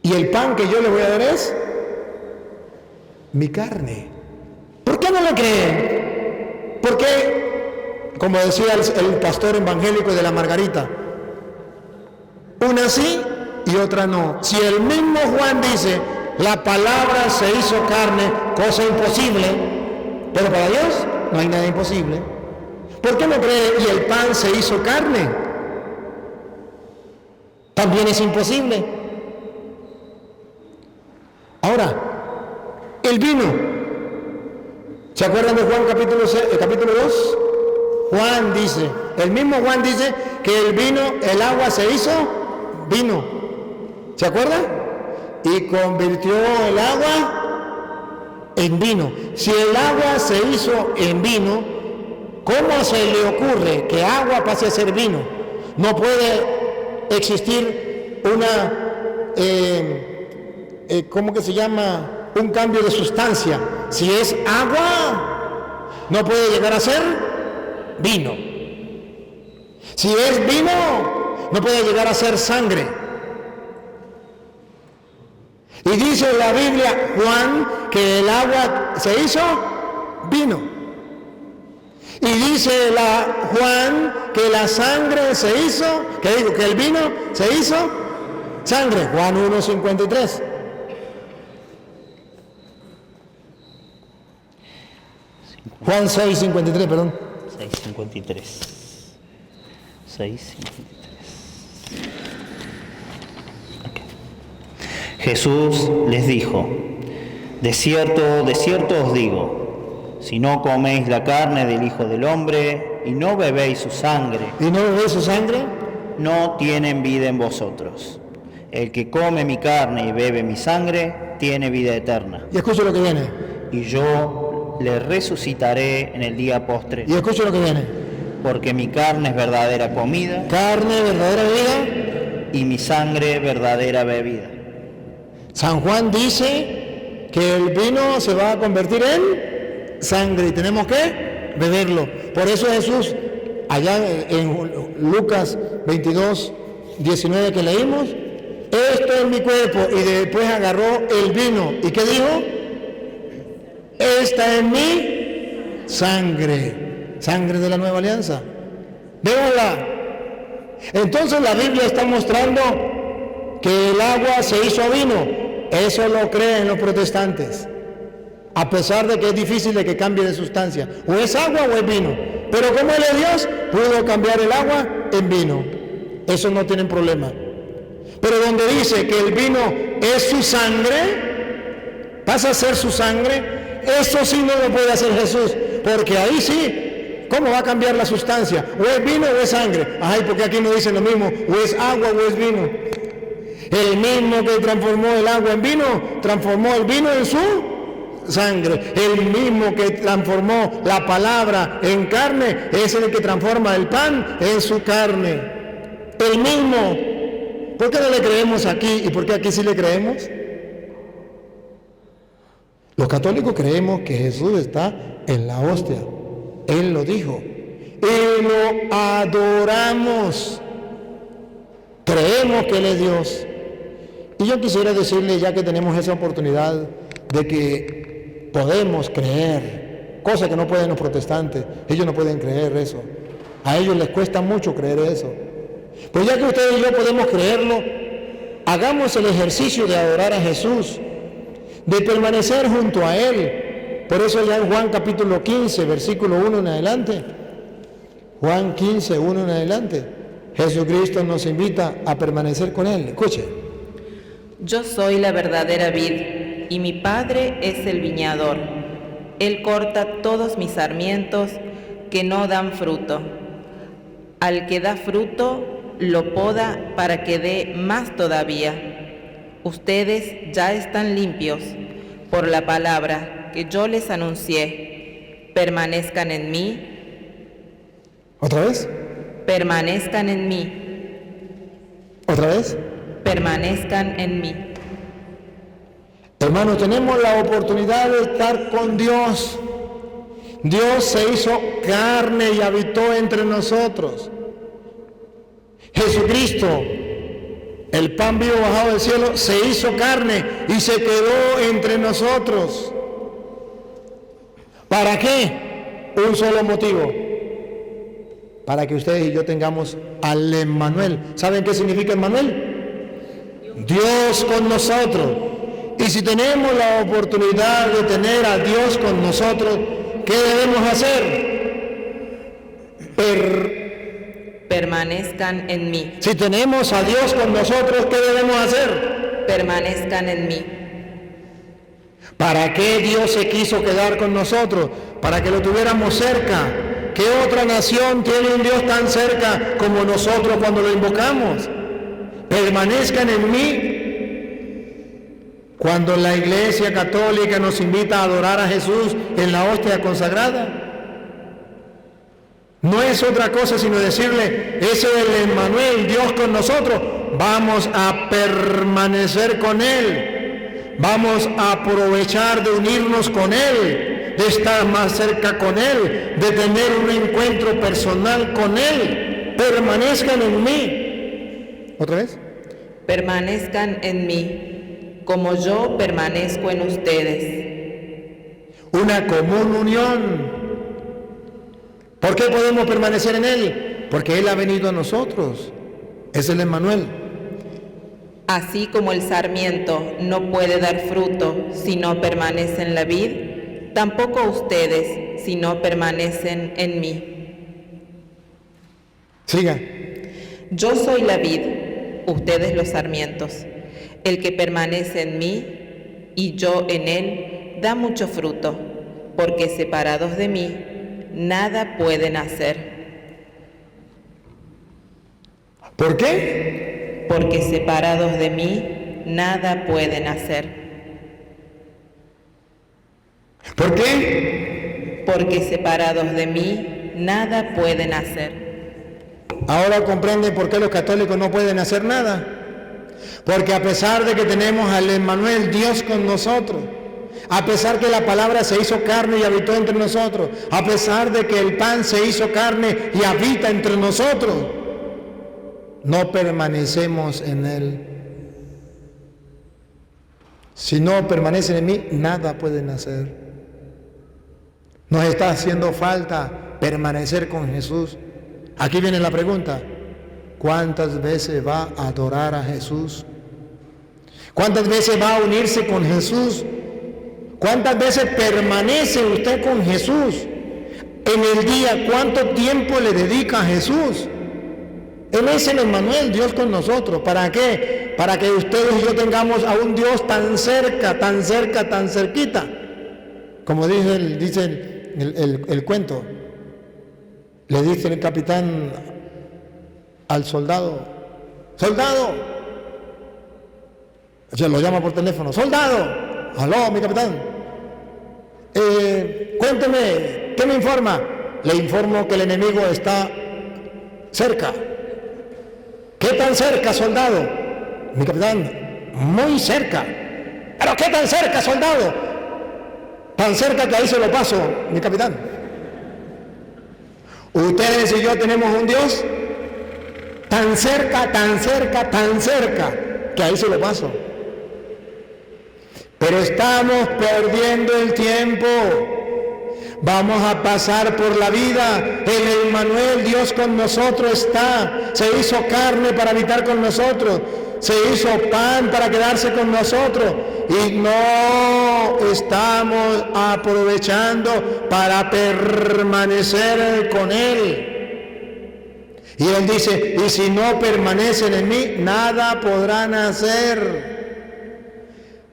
y el pan que yo le voy a dar es mi carne. ¿Por qué no le creen? ¿Por qué, como decía el pastor evangélico de la Margarita, una sí y otra no? Si el mismo Juan dice, la palabra se hizo carne, cosa imposible, pero para Dios no hay nada imposible. ¿Por qué no cree? Y el pan se hizo carne, también es imposible. Ahora, el vino. ¿Se acuerdan de Juan capítulo 2? Juan dice, el mismo Juan dice que el vino, el agua se hizo vino. ¿Se acuerdan? Y convirtió el agua en vino. Si el agua se hizo en vino, ¿cómo se le ocurre que agua pase a ser vino? No puede existir ¿cómo que se llama? Un cambio de sustancia. Si es agua, no puede llegar a ser vino. Si es vino, no puede llegar a ser sangre. Y dice la Biblia, Juan, que el agua se hizo vino. Y dice Juan que la sangre se hizo, que el vino se hizo sangre. Juan 1:53. Juan 6:53, perdón. 6:53. 6:53. Okay. Jesús les dijo: de cierto os digo, si no coméis la carne del Hijo del Hombre y no bebéis su sangre, no tienen vida en vosotros. El que come mi carne y bebe mi sangre tiene vida eterna. Y escucha lo que viene. Y yo le resucitaré en el día postre. Y escucha lo que viene. Porque mi carne es verdadera comida. Carne, verdadera bebida. Y mi sangre verdadera bebida. San Juan dice que el vino se va a convertir en sangre y tenemos que beberlo. Por eso Jesús, allá en Lucas 22:19 que leímos, esto es mi cuerpo, y después agarró el vino. ¿Y qué dijo? Esta es mi sangre, sangre de la nueva alianza. Véanla. Entonces la Biblia está mostrando que el agua se hizo vino. Eso lo creen los protestantes, a pesar de que es difícil de que cambie de sustancia. O es agua o es vino. Pero como Él es Dios, pudo cambiar el agua en vino. Eso no tienen problema. Pero donde dice que el vino es su sangre, pasa a ser su sangre, eso sí no lo puede hacer Jesús, porque ahí sí, ¿cómo va a cambiar la sustancia? O es vino o es sangre. Ay, porque aquí no dicen lo mismo, o es agua o es vino. El mismo que transformó el agua en vino, transformó el vino en su sangre. El mismo que transformó la palabra en carne, es el que transforma el pan en su carne. El mismo. ¿Por qué no le creemos aquí y por qué aquí sí le creemos? Los católicos creemos que Jesús está en la hostia. Él lo dijo. Y lo adoramos. Creemos que Él es Dios. Y yo quisiera decirle, ya que tenemos esa oportunidad de que podemos creer, cosa que no pueden los protestantes, ellos no pueden creer eso. A ellos les cuesta mucho creer eso. Pues ya que ustedes y yo podemos creerlo, hagamos el ejercicio de adorar a Jesús, de permanecer junto a Él. Por eso ya en Juan capítulo 15, versículo 1 en adelante, Juan 15, 1 en adelante, Jesucristo nos invita a permanecer con Él. Escuche. Yo soy la verdadera vid, y mi Padre es el viñador. Él corta todos mis sarmientos que no dan fruto. Al que da fruto, lo poda para que dé más todavía. Ustedes ya están limpios por la palabra que yo les anuncié. Permanezcan en mí. ¿Otra vez? Permanezcan en mí. ¿Otra vez? Permanezcan en mí. Hermanos, tenemos la oportunidad de estar con Dios. Dios se hizo carne y habitó entre nosotros. Jesucristo, el pan vivo bajado del cielo, se hizo carne y se quedó entre nosotros. ¿Para qué? Un solo motivo. Para que ustedes y yo tengamos al Emmanuel. ¿Saben qué significa Emmanuel? Dios con nosotros. Y si tenemos la oportunidad de tener a Dios con nosotros, ¿qué debemos hacer? Permanezcan en mí. Si tenemos a Dios con nosotros, ¿qué debemos hacer? Permanezcan en mí. ¿Para qué Dios se quiso quedar con nosotros? Para que lo tuviéramos cerca. ¿Qué otra nación tiene un Dios tan cerca como nosotros cuando lo invocamos? Permanezcan en mí. Cuando la Iglesia Católica nos invita a adorar a Jesús en la hostia consagrada, no es otra cosa sino decirle, ese es el Emmanuel, Dios con nosotros, vamos a permanecer con Él, vamos a aprovechar de unirnos con Él, de estar más cerca con Él, de tener un encuentro personal con Él. Permanezcan en mí. ¿Otra vez? Permanezcan en mí, como yo permanezco en ustedes. Una común unión. ¿Por qué podemos permanecer en Él? Porque Él ha venido a nosotros. Es el Emmanuel. Así como el sarmiento no puede dar fruto si no permanece en la vid, tampoco ustedes si no permanecen en mí. Siga. Yo soy la vid, ustedes los sarmientos. El que permanece en mí y yo en él da mucho fruto, porque separados de mí nada pueden hacer. ¿Por qué? Porque separados de mí nada pueden hacer. ¿Por qué? Porque separados de mí nada pueden hacer. Ahora comprende por qué los católicos no pueden hacer nada. Porque a pesar de que tenemos al Emmanuel, Dios con nosotros, a pesar que la palabra se hizo carne y habitó entre nosotros, a pesar de que el pan se hizo carne y habita entre nosotros, no permanecemos en Él. Si no permanecen en mí, nada pueden hacer. Nos está haciendo falta permanecer con Jesús. Aquí viene la pregunta: ¿cuántas veces va a adorar a Jesús? ¿Cuántas veces va a unirse con Jesús? ¿Cuántas veces permanece usted con Jesús? En el día, ¿cuánto tiempo le dedica a Jesús? Él es el Emmanuel, Dios con nosotros. ¿Para qué? Para que ustedes y yo tengamos a un Dios tan cerca, tan cerca, tan cerquita. Como dice el cuento. Le dice el capitán al soldado: ¡soldado! O sea, lo llama por teléfono: ¡soldado! ¡Aló, mi capitán! Cuénteme, ¿qué me informa? Le informo que el enemigo está cerca. ¿Qué tan cerca, soldado? Mi capitán: muy cerca. ¿Pero qué tan cerca, soldado? Tan cerca que ahí se lo paso, mi capitán. Ustedes y yo tenemos un Dios tan cerca, tan cerca, tan cerca, que ahí se lo paso. Pero estamos perdiendo el tiempo. Vamos a pasar por la vida. El Emmanuel, Dios con nosotros está. Se hizo carne para habitar con nosotros. Se hizo pan para quedarse con nosotros. Y no estamos aprovechando para permanecer con Él. Y Él dice: y si no permanecen en mí, nada podrán hacer.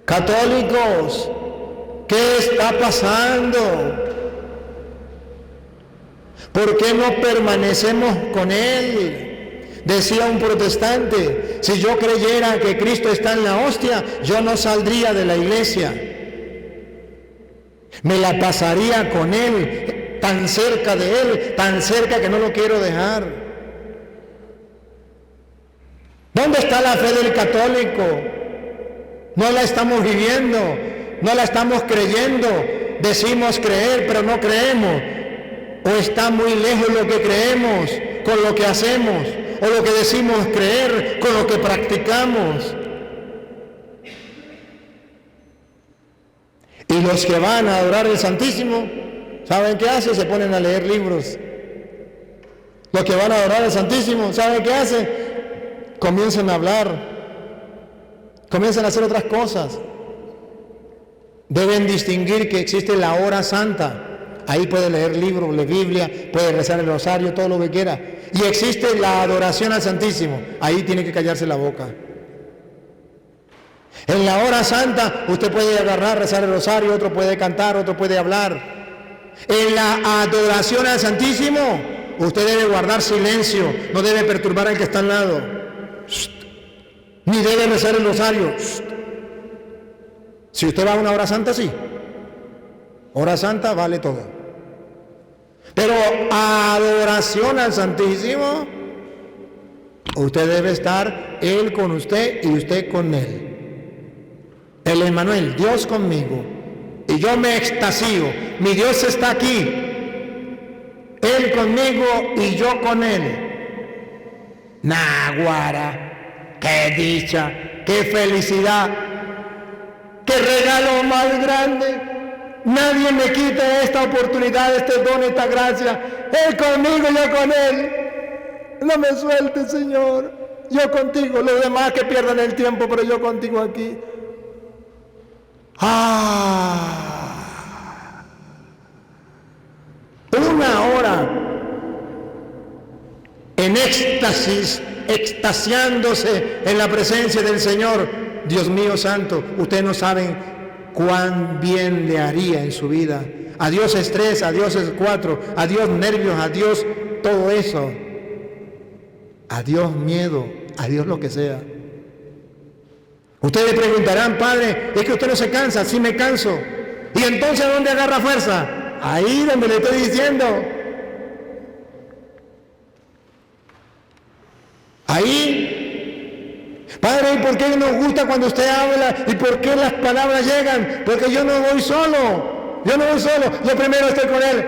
Católicos, ¿qué está pasando? ¿Por qué no permanecemos con Él? Decía un protestante: si yo creyera que Cristo está en la hostia, yo no saldría de la iglesia. Me la pasaría con Él, tan cerca de Él, tan cerca que no lo quiero dejar. ¿Dónde está la fe del católico? No la estamos viviendo, no la estamos creyendo. Decimos creer, pero no creemos. O está muy lejos lo que creemos con lo que hacemos, o lo que decimos creer con lo que practicamos. Y los que van a adorar el Santísimo, ¿saben qué hacen? Se ponen a leer libros. Los que van a adorar al Santísimo, ¿saben qué hacen? Comienzan a hablar. Comienzan a hacer otras cosas. Deben distinguir que existe la hora santa. Ahí puede leer libros, leer Biblia, puede rezar el rosario, todo lo que quiera. Y existe la adoración al Santísimo. Ahí tiene que callarse la boca. En la hora santa usted puede agarrar, rezar el rosario, otro puede cantar, otro puede hablar. En la adoración al Santísimo usted debe guardar silencio, no debe perturbar al que está al lado. Ni debe rezar el rosario. Si usted va a una hora santa, sí. Hora santa vale todo. Pero adoración al Santísimo, usted debe estar Él con usted y usted con Él. El Emmanuel, Dios conmigo. Y yo me extasío. Mi Dios está aquí. Él conmigo y yo con Él. Naguara, qué dicha, qué felicidad, qué regalo más grande. Nadie me quita esta oportunidad, este don, esta gracia. Él conmigo, yo con Él. No me sueltes, Señor. Yo contigo. Los demás que pierdan el tiempo, pero yo contigo aquí. éxtasis, extasiándose en la presencia del Señor. Dios mío santo, ustedes no saben cuán bien le haría en su vida. Adiós estrés, adiós cuatro, adiós nervios, adiós todo eso. Adiós miedo, adiós lo que sea. Ustedes preguntarán, Padre, ¿es que usted no se cansa? Sí me canso. ¿Y entonces dónde agarra fuerza? Ahí donde le estoy diciendo. Ahí. Padre, ¿y por qué nos gusta cuando usted habla? ¿Y por qué las palabras llegan? Porque yo no voy solo. Yo no voy solo. Yo primero estoy con Él.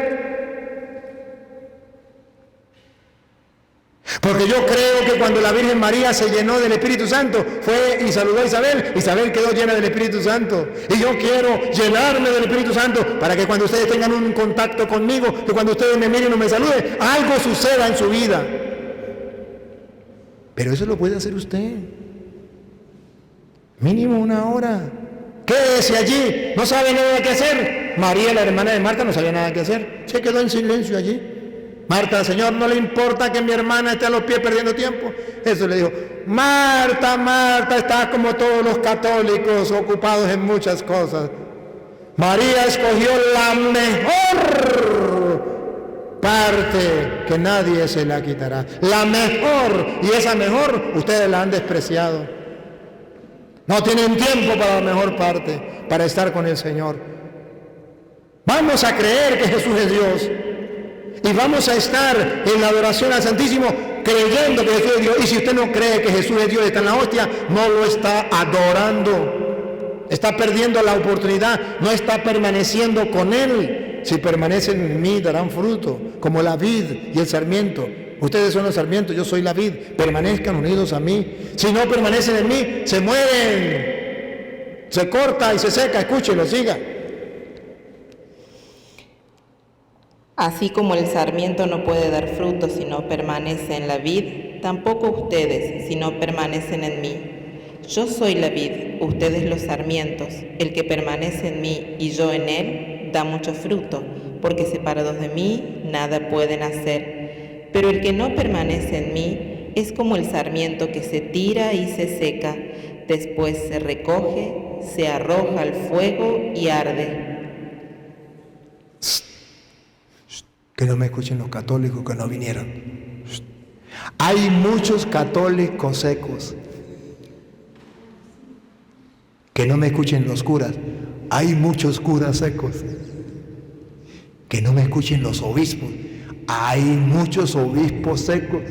Porque yo creo que cuando la Virgen María se llenó del Espíritu Santo, fue y saludó a Isabel, Isabel quedó llena del Espíritu Santo. Y yo quiero llenarme del Espíritu Santo para que cuando ustedes tengan un contacto conmigo, que cuando ustedes me miren o me saluden, algo suceda en su vida. Pero eso lo puede hacer usted. Mínimo una hora. Quédese allí, no sabe nada que hacer. María, la hermana de Marta, no sabía nada que hacer. Se quedó en silencio allí. Marta, Señor, no le importa que mi hermana esté a los pies perdiendo tiempo. Eso le dijo. Marta, Marta, está como todos los católicos ocupados en muchas cosas. María escogió la mejor parte que nadie se la quitará. La mejor, y esa mejor ustedes la han despreciado. No tienen tiempo para la mejor parte, para estar con el Señor. Vamos a creer que Jesús es Dios. Y vamos a estar en la adoración al Santísimo creyendo que Jesús es Dios. Y si usted no cree que Jesús es Dios y está en la hostia, no lo está adorando. Está perdiendo la oportunidad, no está permaneciendo con Él. Si permanecen en mí, darán fruto, como la vid y el sarmiento. Ustedes son los sarmientos, yo soy la vid. Permanezcan unidos a mí. Si no permanecen en mí, se mueren. Se corta y se seca. Escúchelo, siga. Así como el sarmiento no puede dar fruto si no permanece en la vid, tampoco ustedes si no permanecen en mí. Yo soy la vid, ustedes los sarmientos. El que permanece en mí y yo en él, da mucho fruto, porque separados de mí nada pueden hacer. Pero el que no permanece en mí es como el sarmiento que se tira y se seca, después se recoge, se arroja al fuego y arde. Que no me escuchen los católicos que no vinieron. Hay muchos católicos secos. Que no me escuchen los curas. Hay muchos curas secos. Que no me escuchen los obispos. Hay muchos obispos secos.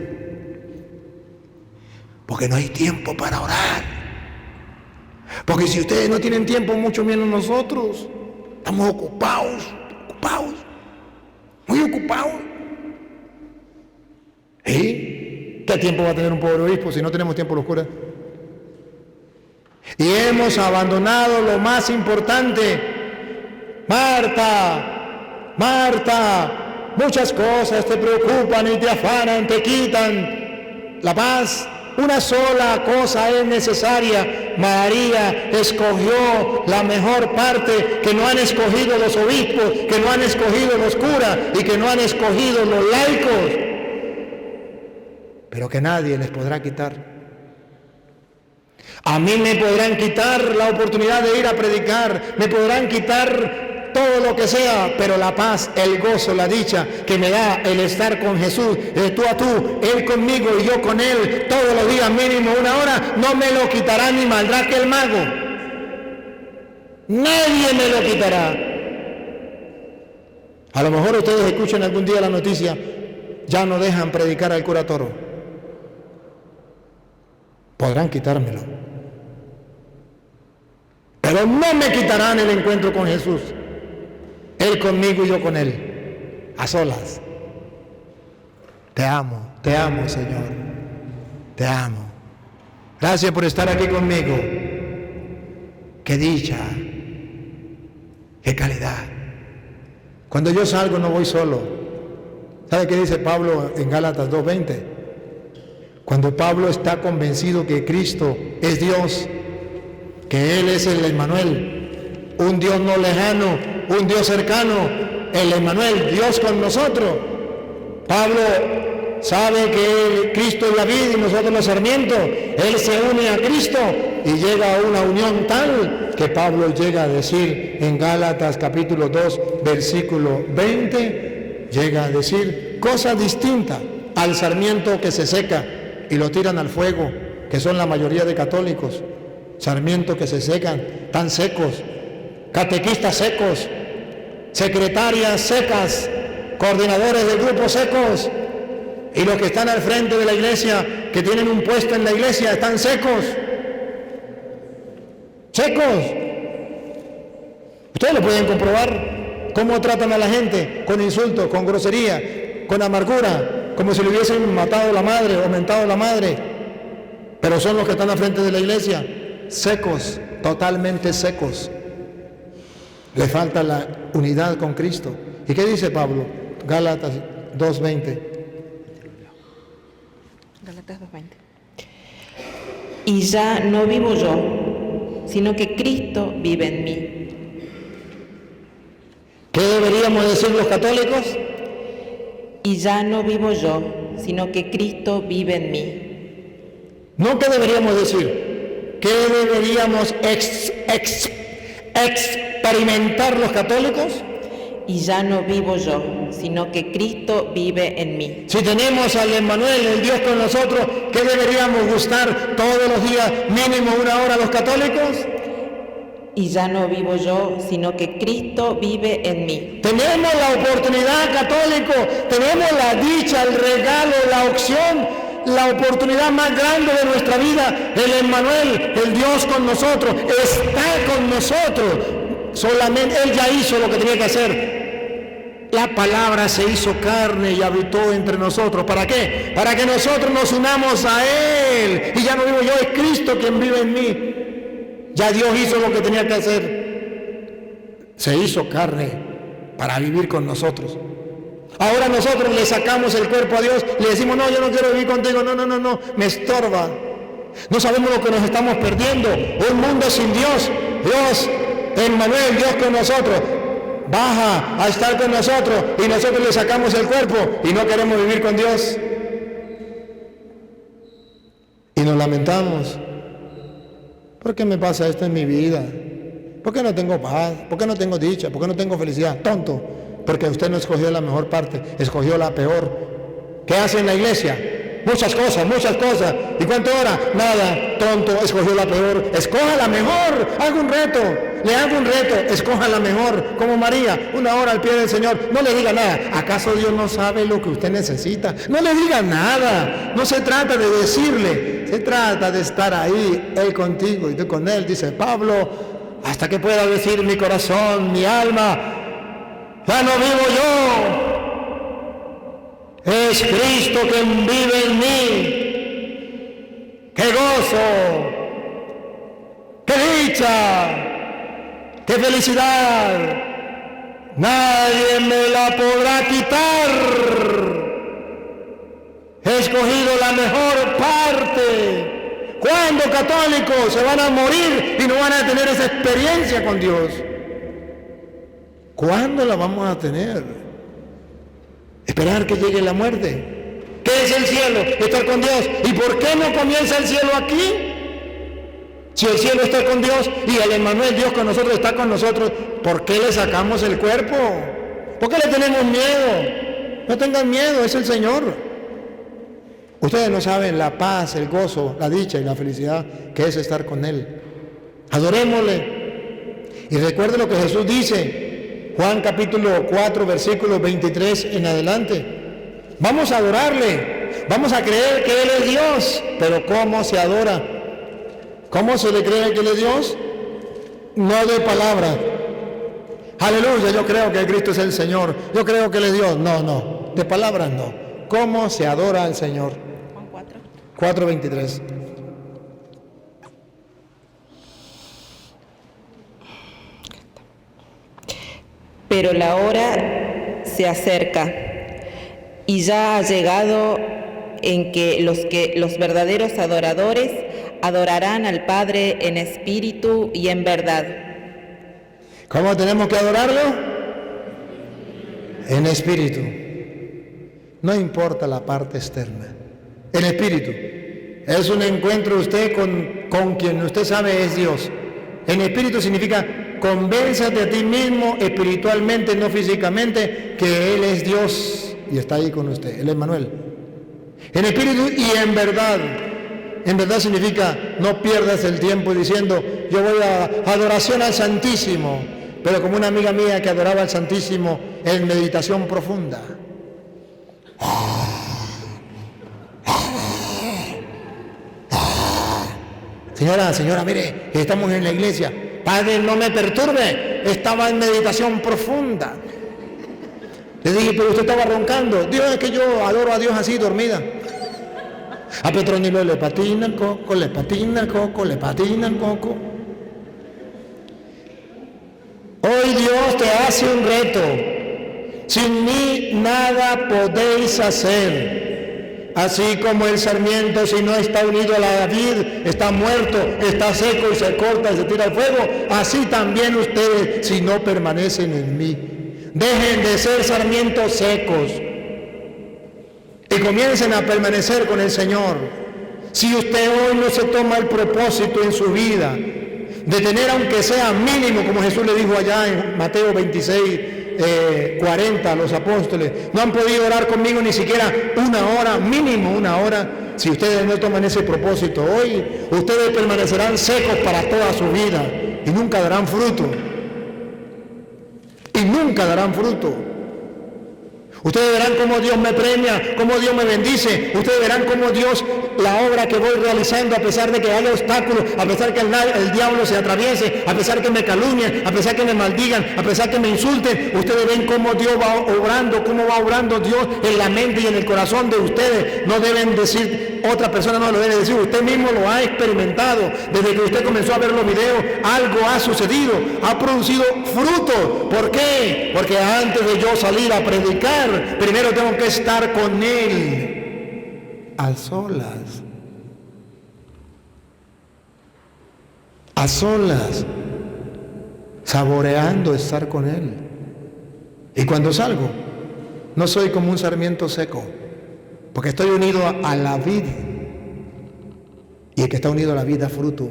Porque no hay tiempo para orar. Porque si ustedes no tienen tiempo, mucho menos nosotros. Estamos ocupados. Muy ocupado. ¿Y qué tiempo va a tener un pobre obispo si no tenemos tiempo los curas? Y hemos abandonado lo más importante. Marta, muchas cosas te preocupan y te afanan, te quitan la paz. Una sola cosa es necesaria. María escogió la mejor parte que no han escogido los obispos, que no han escogido los curas y que no han escogido los laicos, pero que nadie les podrá quitar. A mí me podrán quitar la oportunidad de ir a predicar, me podrán quitar todo lo que sea, pero la paz, el gozo, la dicha que me da el estar con Jesús, de tú a tú, Él conmigo y yo con Él, todos los días mínimo una hora, no me lo quitará ni maldrá que el mago. Nadie me lo quitará. A lo mejor ustedes escuchan algún día la noticia, ya no dejan predicar al cura Toro. Podrán quitármelo, pero no me quitarán el encuentro con Jesús. Él conmigo y yo con Él, a solas. Te amo, Señor. Te amo. Gracias por estar aquí conmigo. Qué dicha, qué calidad. Cuando yo salgo no voy solo. ¿Sabe qué dice Pablo en Gálatas 2:20? Cuando Pablo está convencido que Cristo es Dios, que Él es el Emmanuel, un Dios no lejano, un Dios cercano, el Emmanuel, Dios con nosotros. Pablo sabe que Cristo es la vid y nosotros los sarmientos, él se une a Cristo y llega a una unión tal que Pablo llega a decir en Gálatas capítulo 2, versículo 20, llega a decir cosa distinta al sarmiento que se seca y lo tiran al fuego, que son la mayoría de católicos, sarmientos que se secan, tan secos, catequistas secos, secretarias secas, coordinadores de grupos secos, y los que están al frente de la iglesia, que tienen un puesto en la iglesia, están secos. Secos. Ustedes lo pueden comprobar, cómo tratan a la gente, con insultos, con grosería, con amargura, como si le hubiesen matado la madre o mentado la madre. Pero son los que están al frente de la iglesia, secos, totalmente secos. Le falta la unidad con Cristo. ¿Y qué dice Pablo? Gálatas 2:20. Gálatas 2:20. Y ya no vivo yo, sino que Cristo vive en mí. ¿Qué deberíamos decir los católicos? Y ya no vivo yo, sino que Cristo vive en mí. No, ¿qué deberíamos decir? ¿Qué deberíamos experimentar los católicos? Y ya no vivo yo, sino que Cristo vive en mí. Si tenemos al Emmanuel, el Dios con nosotros, ¿qué deberíamos gustar todos los días, mínimo una hora los católicos? Y ya no vivo yo, sino que Cristo vive en mí. Tenemos la oportunidad, católico, tenemos la dicha, el regalo, la opción, la oportunidad más grande de nuestra vida. El Emmanuel, el Dios con nosotros, está con nosotros. Solamente Él ya hizo lo que tenía que hacer. La palabra se hizo carne y habitó entre nosotros. ¿Para qué? Para que nosotros nos unamos a Él. Y ya no vivo yo, es Cristo quien vive en mí. Ya Dios hizo lo que tenía que hacer. Se hizo carne para vivir con nosotros. Ahora nosotros le sacamos el cuerpo a Dios, le decimos, no, yo no quiero vivir contigo, no, me estorba. No sabemos lo que nos estamos perdiendo. Un mundo sin Dios. Dios, Emmanuel, Dios con nosotros, baja a estar con nosotros y nosotros le sacamos el cuerpo y no queremos vivir con Dios. Y nos lamentamos. ¿Por qué me pasa esto en mi vida? ¿Por qué no tengo paz? ¿Por qué no tengo dicha? ¿Por qué no tengo felicidad? Tonto, porque usted no escogió la mejor parte, escogió la peor. ¿Qué hace en la iglesia? Muchas cosas. ¿Y cuánto ora? Nada, tonto, escogió la peor. Escoja la mejor, haga un reto, le hago un reto, escoja la mejor, como María, una hora al pie del Señor. No le diga nada. ¿Acaso Dios no sabe lo que usted necesita? No le diga nada. No se trata de decirle, se trata de estar ahí, Él contigo y tú con Él. Dice Pablo, hasta que pueda decir mi corazón, mi alma, ya no vivo yo, es Cristo quien vive en mí. ¡Qué gozo! ¡Qué dicha! ¡Qué felicidad! Nadie me la podrá quitar. He escogido la mejor parte. ¿Cuándo, católicos, se van a morir y no van a tener esa experiencia con Dios? ¿Cuándo la vamos a tener? Esperar que llegue la muerte. ¿Qué es el cielo? Estar con Dios. ¿Y por qué no comienza el cielo aquí? Si el cielo está con Dios y el Emmanuel, Dios con nosotros, está con nosotros, ¿por qué le sacamos el cuerpo? ¿Por qué le tenemos miedo? No tengan miedo, es el Señor. Ustedes no saben la paz, el gozo, la dicha y la felicidad que es estar con Él. Adorémosle. Y recuerde lo que Jesús dice, Juan capítulo 4, versículos 23 en adelante. Vamos a adorarle, vamos a creer que Él es Dios, pero ¿cómo se adora? ¿Cómo se le cree que Él es Dios? No de palabra. Aleluya, yo creo que Cristo es el Señor, yo creo que Él es Dios. No, de palabras no. ¿Cómo se adora al Señor? Juan 4. 4:23. Pero la hora se acerca y ya ha llegado en que los verdaderos adoradores adorarán al Padre en espíritu y en verdad. ¿¿Cómo tenemos que adorarlo? En espíritu. No importa la parte externa. El espíritu es un encuentro usted con quien usted sabe es Dios. El espíritu significa convénzate a ti mismo espiritualmente, no físicamente, que Él es Dios y está ahí con usted. Él es Manuel. En espíritu y en verdad. En verdad significa no pierdas el tiempo diciendo yo voy a adoración al Santísimo, pero como una amiga mía que adoraba al Santísimo en meditación profunda. Señora, mire, estamos en la iglesia. Padre, no me perturbe, estaba en meditación profunda. Le dije, pero usted estaba roncando. Dios, es que yo adoro a Dios así, dormida. A Petronilo le patina el coco, le patina el coco, le patina el coco. Hoy Dios te hace un reto. Sin mí nada podéis hacer. Así como el sarmiento, si no está unido a la vid, está muerto, está seco y se corta y se tira al fuego. Así también ustedes, si no permanecen en mí. Dejen de ser sarmientos secos y comiencen a permanecer con el Señor. Si usted hoy no se toma el propósito en su vida de tener, aunque sea mínimo, como Jesús le dijo allá en Mateo 26, 40 a los apóstoles, no han podido orar conmigo ni siquiera una hora, mínimo una hora. Si ustedes no toman ese propósito hoy, ustedes permanecerán secos para toda su vida y nunca darán fruto. Y nunca darán fruto. Ustedes verán cómo Dios me premia, cómo Dios me bendice. Ustedes verán cómo Dios, la obra que voy realizando, a pesar de que haya obstáculos, a pesar que el diablo se atraviese, a pesar que me calumnien, a pesar que me maldigan, a pesar que me insulten, ustedes ven cómo Dios va obrando, cómo va obrando Dios en la mente y en el corazón de ustedes. No deben decir, otra persona no lo debe decir, usted mismo lo ha experimentado. Desde que usted comenzó a ver los videos, algo ha sucedido, ha producido fruto. ¿Por qué? Porque antes de yo salir a predicar, primero tengo que estar con Él a solas. A solas, saboreando estar con Él. Y cuando salgo, no soy como un sarmiento seco, porque estoy unido a la vid. Y el que está unido a la vid da fruto,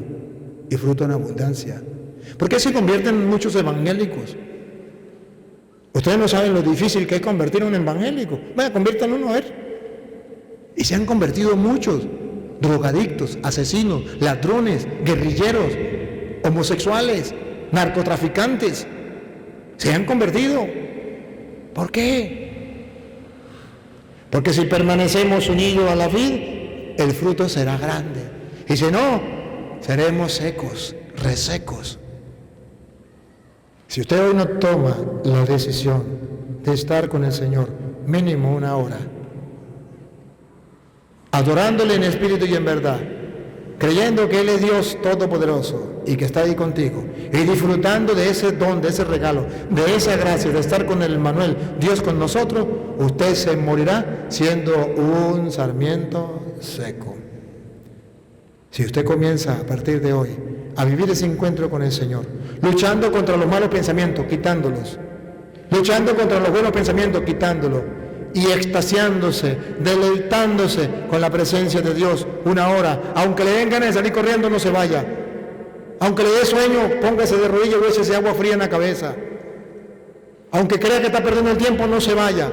y fruto en abundancia. ¿Por qué se convierten en muchos evangélicos? Ustedes no saben lo difícil que es convertir a un evangélico. Vaya, conviertan uno a ver. Y se han convertido muchos, drogadictos, asesinos, ladrones, guerrilleros, homosexuales, narcotraficantes. Se han convertido. ¿Por qué? Porque si permanecemos unidos a la vid, el fruto será grande. Y si no, seremos secos, resecos. Si usted hoy no toma la decisión de estar con el Señor, mínimo una hora, adorándole en espíritu y en verdad, creyendo que Él es Dios todopoderoso y que está ahí contigo, y disfrutando de ese don, de ese regalo, de esa gracia, de estar con el Emmanuel, Dios con nosotros, usted se morirá siendo un sarmiento seco. Si usted comienza a partir de hoy a vivir ese encuentro con el Señor, luchando contra los malos pensamientos, quitándolos, luchando contra los buenos pensamientos, quitándolos, y extasiándose, deleitándose con la presencia de Dios una hora, aunque le den ganas de salir corriendo, no se vaya, aunque le dé sueño, póngase de rodillas y échese agua fría en la cabeza, aunque crea que está perdiendo el tiempo, no se vaya,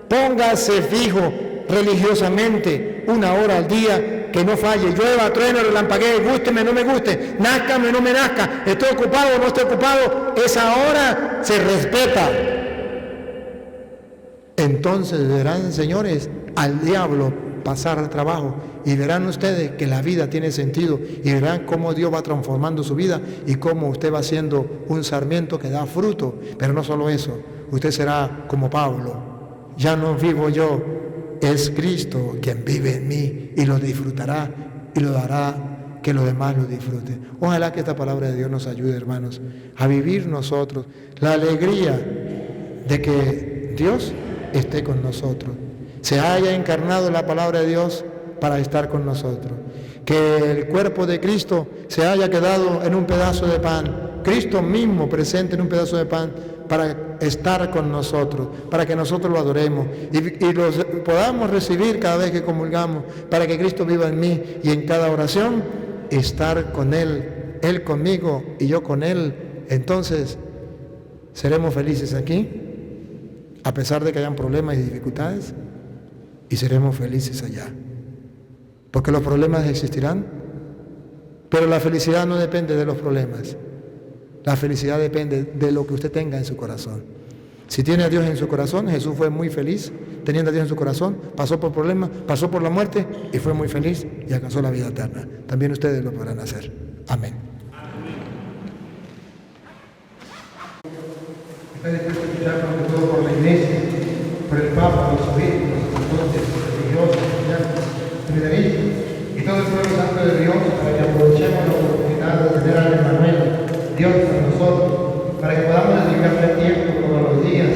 póngase fijo religiosamente una hora al día, que no falle, llueva, trueno, relampaguee, gústeme, no me guste, názcame, no me nazca, estoy ocupado o no estoy ocupado, esa hora se respeta. Entonces verán, señores, al diablo pasar al trabajo y verán ustedes que la vida tiene sentido y verán cómo Dios va transformando su vida y cómo usted va siendo un sarmiento que da fruto. Pero no solo eso, usted será como Pablo, ya no vivo yo, es Cristo quien vive en mí y lo disfrutará y lo dará que los demás lo disfruten. Ojalá que esta palabra de Dios nos ayude, hermanos, a vivir nosotros la alegría de que Dios esté con nosotros, se haya encarnado la palabra de Dios para estar con nosotros, que el cuerpo de Cristo se haya quedado en un pedazo de pan, Cristo mismo presente en un pedazo de pan para estar con nosotros, para que nosotros lo adoremos y los podamos recibir cada vez que comulgamos, para que Cristo viva en mí y en cada oración estar con Él conmigo y yo con Él. Entonces seremos felices aquí, a pesar de que hayan problemas y dificultades, y seremos felices allá. Porque los problemas existirán, pero la felicidad no depende de los problemas. La felicidad depende de lo que usted tenga en su corazón. Si tiene a Dios en su corazón, Jesús fue muy feliz teniendo a Dios en su corazón, pasó por problemas, pasó por la muerte y fue muy feliz y alcanzó la vida eterna. También ustedes lo podrán hacer. Amén. Está dispuesto a luchar sobre todo por la Iglesia, por el Papa, los obispos, los sacerdotes, los religiosos, los seminaristas y todo el pueblo santo de Dios, para que aprovechemos la oportunidad de tener al Emmanuel, Dios con nosotros, para que podamos dedicarle tiempo todos los días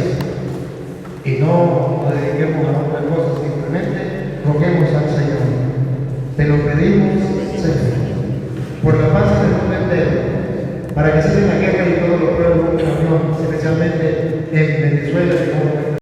y no nos dediquemos a otra cosa, simplemente roguemos al Señor. Te lo pedimos, Señor, por la paz del mundo entero, para que cese la guerra y todos los pueblos de la Unión, especialmente en Venezuela,